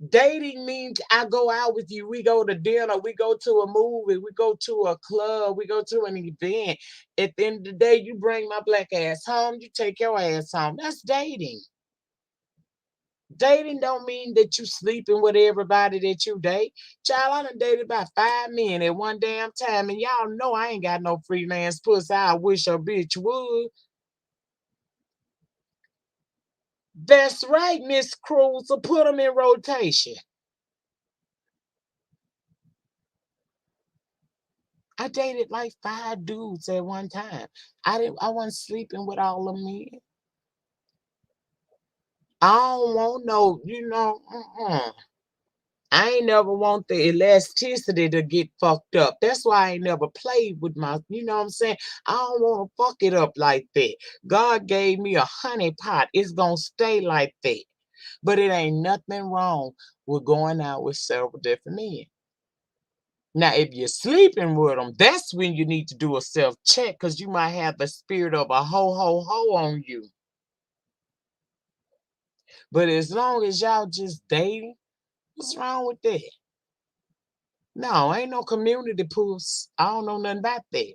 Dating means I go out with you. We go to dinner. We go to a movie. We go to a club. We go to an event. At the end of the day, you bring my black ass home. You take your ass home. That's dating. Dating don't mean that you sleeping with everybody that you date. Child, I done dated about 5 men at one damn time, and y'all know I ain't got no freelance pussy. I wish a bitch would. That's right, Miss Cruz. So put them in rotation. I dated like 5 dudes at one time. I wasn't sleeping with all of men. I don't want no, I ain't never want the elasticity to get fucked up. That's why I ain't never played with my, you know what I'm saying? I don't want to fuck it up like that. God gave me a honey pot. It's gonna stay like that. But it ain't nothing wrong with going out with several different men. Now, if you're sleeping with them, that's when you need to do a self check, because you might have the spirit of a ho on you. But as long as y'all just dating, what's wrong with that? No, ain't no community puss. I don't know nothing about that.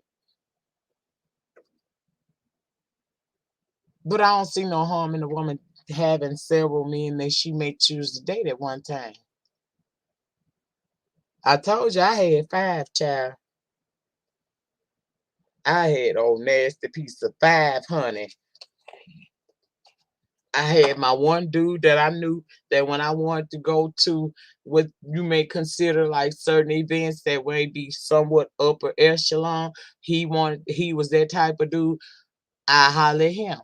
But I don't see no harm in a woman having several men that she may choose to date at one time. I told you I had 5, child. I had old nasty piece of 5, honey. I had my one dude that I knew that when I wanted to go to what you may consider like certain events that may be somewhat upper echelon, he was that type of dude. I holler at him.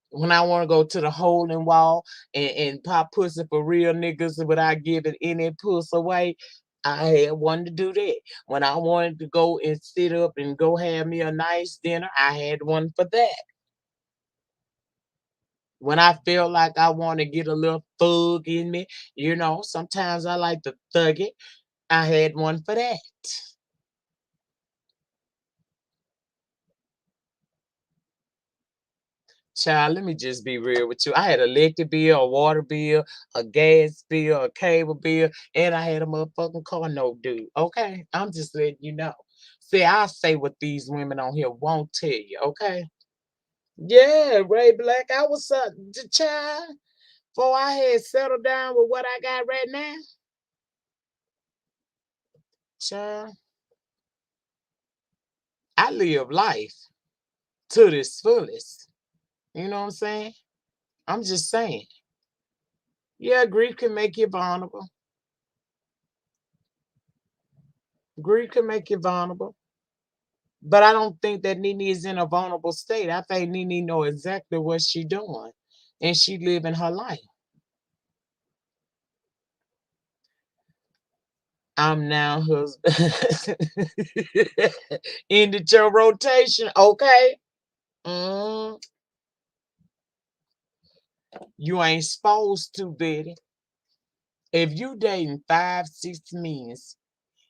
When I want to go to the hole in wall and pop pussy for real niggas without giving any puss away, I had one to do that. When I wanted to go and sit up and go have me a nice dinner, I had one for that. When I feel like I want to get a little thug in me, sometimes I like to thug it. I had one for that. Child, let me just be real with you. I had an electric bill, a water bill, a gas bill, a cable bill, and I had a motherfucking car note due. Okay? I'm just letting you know. See, I say what these women on here won't tell you, okay? Yeah, Ray Black, I was child. Before I had settled down with what I got right now, child. I live life to this fullest. You know what I'm saying? I'm just saying. Yeah, grief can make you vulnerable. Grief can make you vulnerable. But I don't think that Nene is in a vulnerable state. I think Nene know exactly what she doing. And she living her life. I'm now husband. Ended your rotation. Okay. Mm, you ain't supposed to, Betty. If you dating 5, 6 men,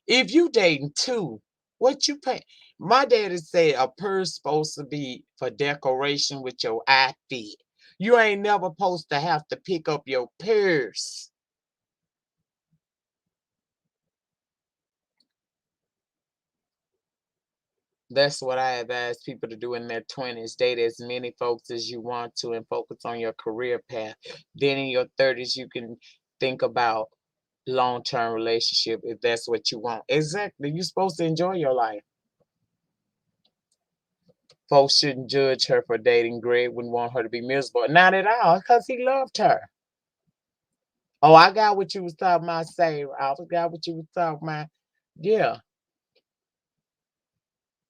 if you dating two, what you pay? My daddy said a purse supposed to be for decoration with your outfit. You ain't never supposed to have to pick up your purse. That's what I advise people to do in their 20s. Date as many folks as you want to and focus on your career path. Then in your 30s, you can think about long-term relationship if that's what you want. Exactly. You're supposed to enjoy your life. Folks shouldn't judge her for dating Greg, wouldn't want her to be miserable. Not at all, because he loved her. Oh, I got what you was talking about, say. I forgot what you was talking about. Yeah.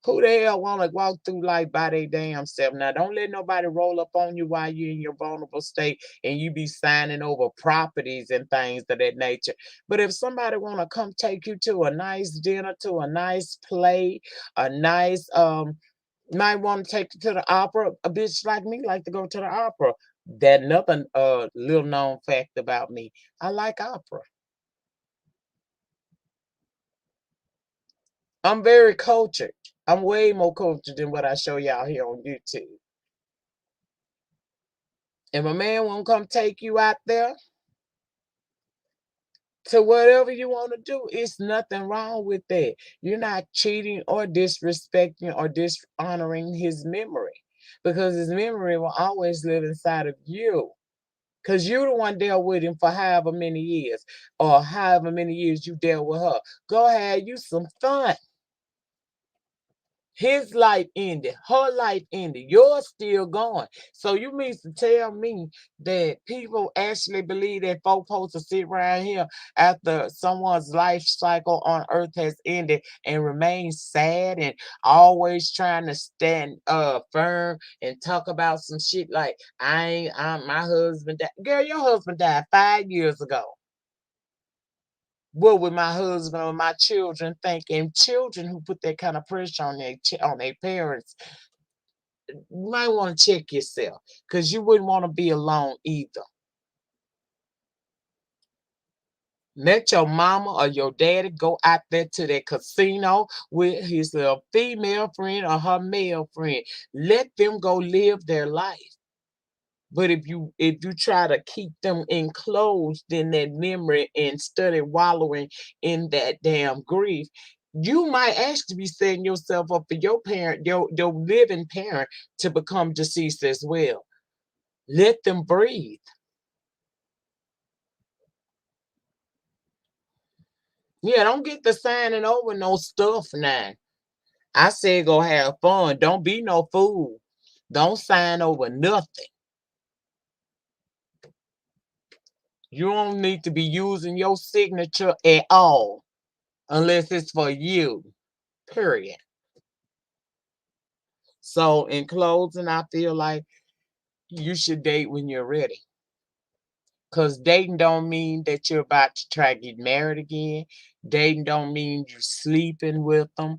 Who the hell want to walk through life by their damn self? Now, don't let nobody roll up on you while you're in your vulnerable state and you be signing over properties and things of that nature. But if somebody want to come take you to a nice dinner, to a nice play, a nice might want to take you to the opera. A bitch like me like to go to the opera. That another little known fact about me. I like opera. I'm very cultured. I'm way more cultured than what I show y'all here on YouTube. If a man won't come take you out there to whatever you want to do, it's nothing wrong with that. You're not cheating or disrespecting or dishonoring his memory because his memory will always live inside of you. Because you the one dealt with him for however many years or however many years you dealt with her. Go ahead, you some fun. His life ended, her life ended, yours still going. So you mean to tell me that people actually believe that folks supposed to sit around here after someone's life cycle on earth has ended and remain sad and always trying to stand firm and talk about some shit like I'm my husband died. Girl, your husband died 5 years ago. What would my husband or my children think? And children who put that kind of pressure on their parents, you might want to check yourself because you wouldn't want to be alone either. Let your mama or your daddy go out there to that casino with his female friend or her male friend. Let them go live their life. But if you try to keep them enclosed in that memory and study wallowing in that damn grief, you might actually be setting yourself up for your parent, your living parent, to become deceased as well. Let them breathe. Yeah, don't get the signing over no stuff now. I said go have fun. Don't be no fool. Don't sign over nothing. You don't need to be using your signature at all unless it's for you. Period. So in closing, I feel like you should date when you're ready. Cause dating don't mean that you're about to try to get married again. Dating don't mean you're sleeping with them.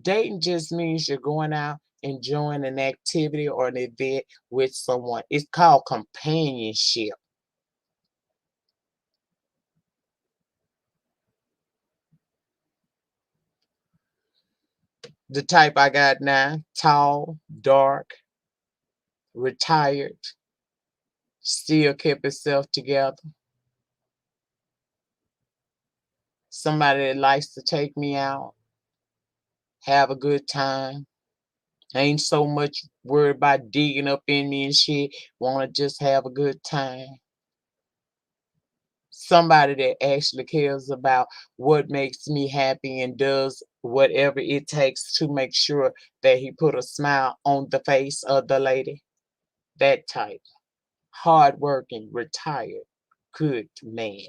Dating just means you're going out enjoying an activity or an event with someone. It's called companionship. The type I got now, tall, dark, retired, still kept itself together. Somebody that likes to take me out, have a good time. Ain't so much worried about digging up in me and shit. Want to just have a good time. Somebody that actually cares about what makes me happy and does whatever it takes to make sure that he put a smile on the face of the lady. That type. Hardworking, retired, good man.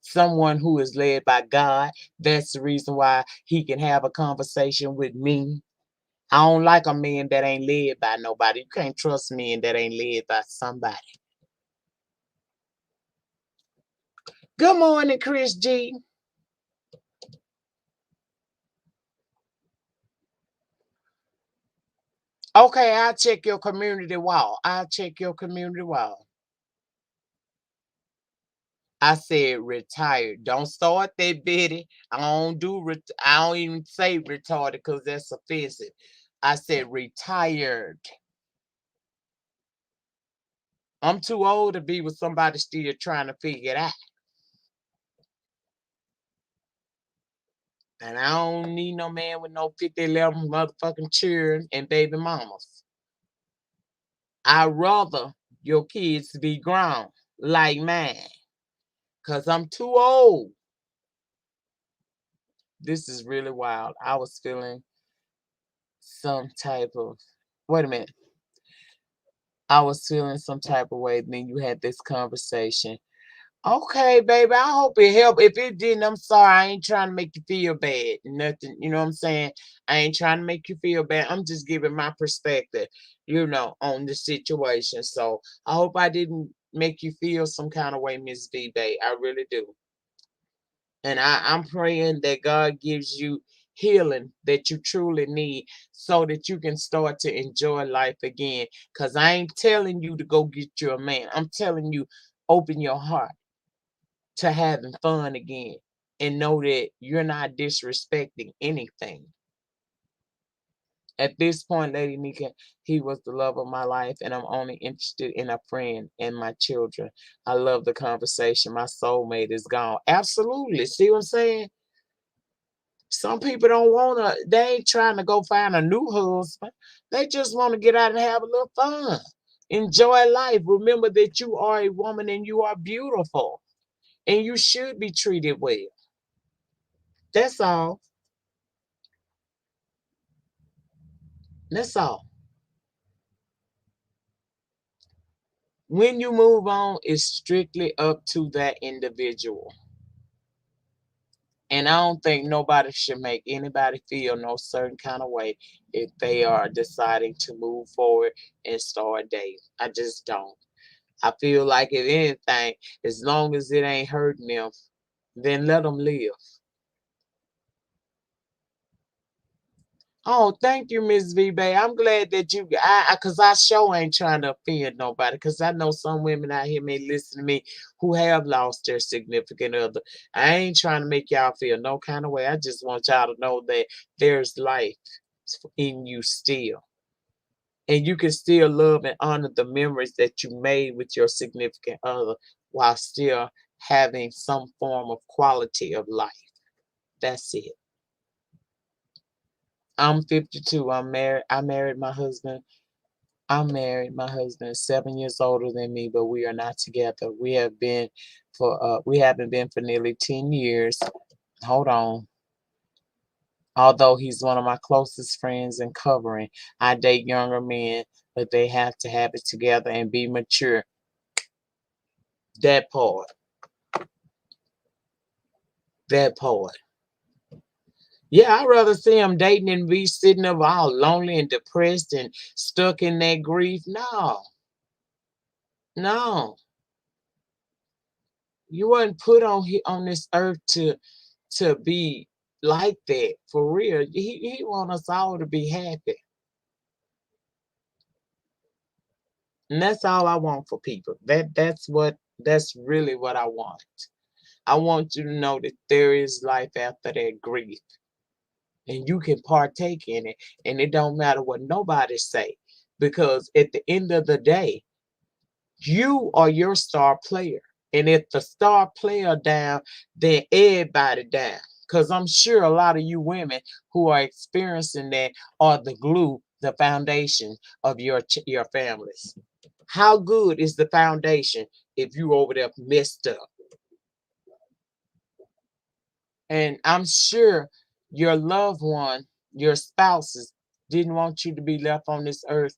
Someone who is led by God. That's the reason why he can have a conversation with me. I don't like a man that ain't led by nobody. You can't trust men that ain't led by somebody. Good morning, Chris G. Okay, I'll check your community wall. I'll check your community wall. I said retired. Don't start that, Betty. I don't even say retarded because that's offensive. I said retired. I'm too old to be with somebody still trying to figure it out. And I don't need no man with no 50, 11 motherfucking children and baby mamas. I'd rather your kids be grown like mine. Because I'm too old. This is really wild. I was feeling some type of, wait a minute. I was feeling some type of way. Then you had this conversation. Okay, baby, I hope it helped. If it didn't, I'm sorry. I ain't trying to make you feel bad. Nothing, you know what I'm saying? I ain't trying to make you feel bad. I'm just giving my perspective, on the situation. So I hope I didn't make you feel some kind of way, Miss V Bay. I really do. And I'm praying that God gives you healing that you truly need so that you can start to enjoy life again. Because I ain't telling you to go get you a man. I'm telling you, open your heart to having fun again and know that you're not disrespecting anything. At this point, Lady Nika, he was the love of my life, and I'm only interested in a friend and my children. I love the conversation. My soulmate is gone. Absolutely. See what I'm saying? Some people don't want to, they ain't trying to go find a new husband. They just want to get out and have a little fun. Enjoy life. Remember that you are a woman and you are beautiful. And you should be treated well. That's all. That's all. When you move on, it's strictly up to that individual. And I don't think nobody should make anybody feel no certain kind of way if they are deciding to move forward and start dating. I just don't. I feel like if anything, as long as it ain't hurting them, then let them live. Oh, thank you, Miss V Bay. I'm glad that cause I sure ain't trying to offend nobody. Cause I know some women out here may listen to me who have lost their significant other. I ain't trying to make y'all feel no kind of way. I just want y'all to know that there's life in you still. And you can still love and honor the memories that you made with your significant other while still having some form of quality of life. That's it. I'm 52. I'm married. I married my husband. I'm married. My husband is 7 years older than me, but we are not together. We haven't been for nearly 10 years. Hold on. Although he's one of my closest friends and covering, I date younger men, but they have to have it together and be mature. That part. That part. Yeah, I'd rather see him dating and be sitting up all lonely and depressed and stuck in that grief. No, no. You wasn't put on this earth to be like that for real. He want us all to be happy, and that's all I want for people. That's really what I want. I want you to know that there is life after that grief, and you can partake in it, and it don't matter what nobody say, because at the end of the day, you are your star player. And if the star player down, then everybody down. Because I'm sure a lot of you women who are experiencing that are the glue, the foundation of your families. How good is the foundation if you over there messed up? And I'm sure your loved one, your spouses didn't want you to be left on this earth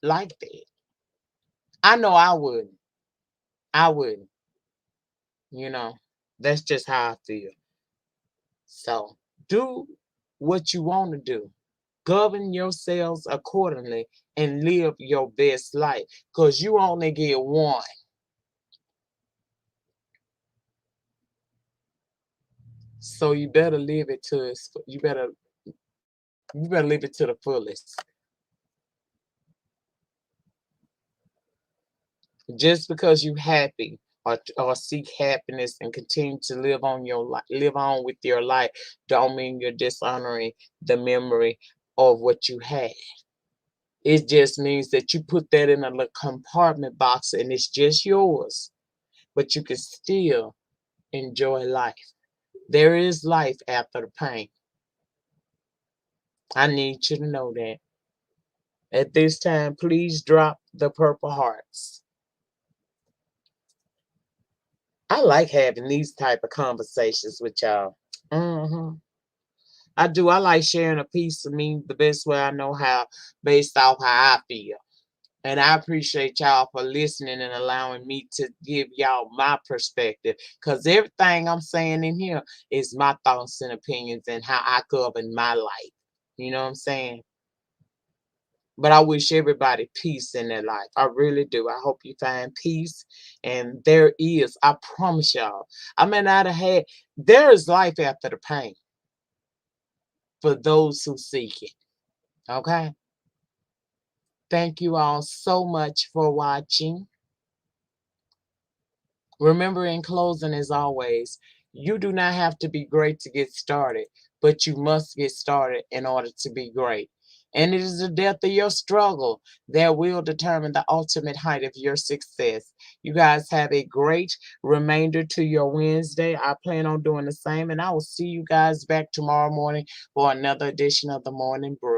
like that. I know I wouldn't. I wouldn't. You know, that's just how I feel. So do what you want to do. Govern yourselves accordingly and live your best life because you only get one. So you better live it to its, you better live it to the fullest. Just because you happy or seek happiness and continue to live on with your life don't mean you're dishonoring the memory of what you had. It just means that you put that in a little compartment box and it's just yours, but you can still enjoy life. There is life after the pain. I need you to know that. At this time, please drop the purple hearts. I like having these type of conversations with y'all. I do. I like sharing a piece of me the best way I know how, based off how I feel. And I appreciate y'all for listening and allowing me to give y'all my perspective. Because everything I'm saying in here is my thoughts and opinions and how I govern my life. You know what I'm saying? But I wish everybody peace in their life. I really do. I hope you find peace. And there is, I promise y'all. I may not have had, there is life after the pain for those who seek it. Okay? Thank you all so much for watching. Remember, in closing, as always, you do not have to be great to get started, but you must get started in order to be great. And it is the depth of your struggle that will determine the ultimate height of your success. You guys have a great remainder to your Wednesday. I plan on doing the same, and I will see you guys back tomorrow morning for another edition of the Morning Brew.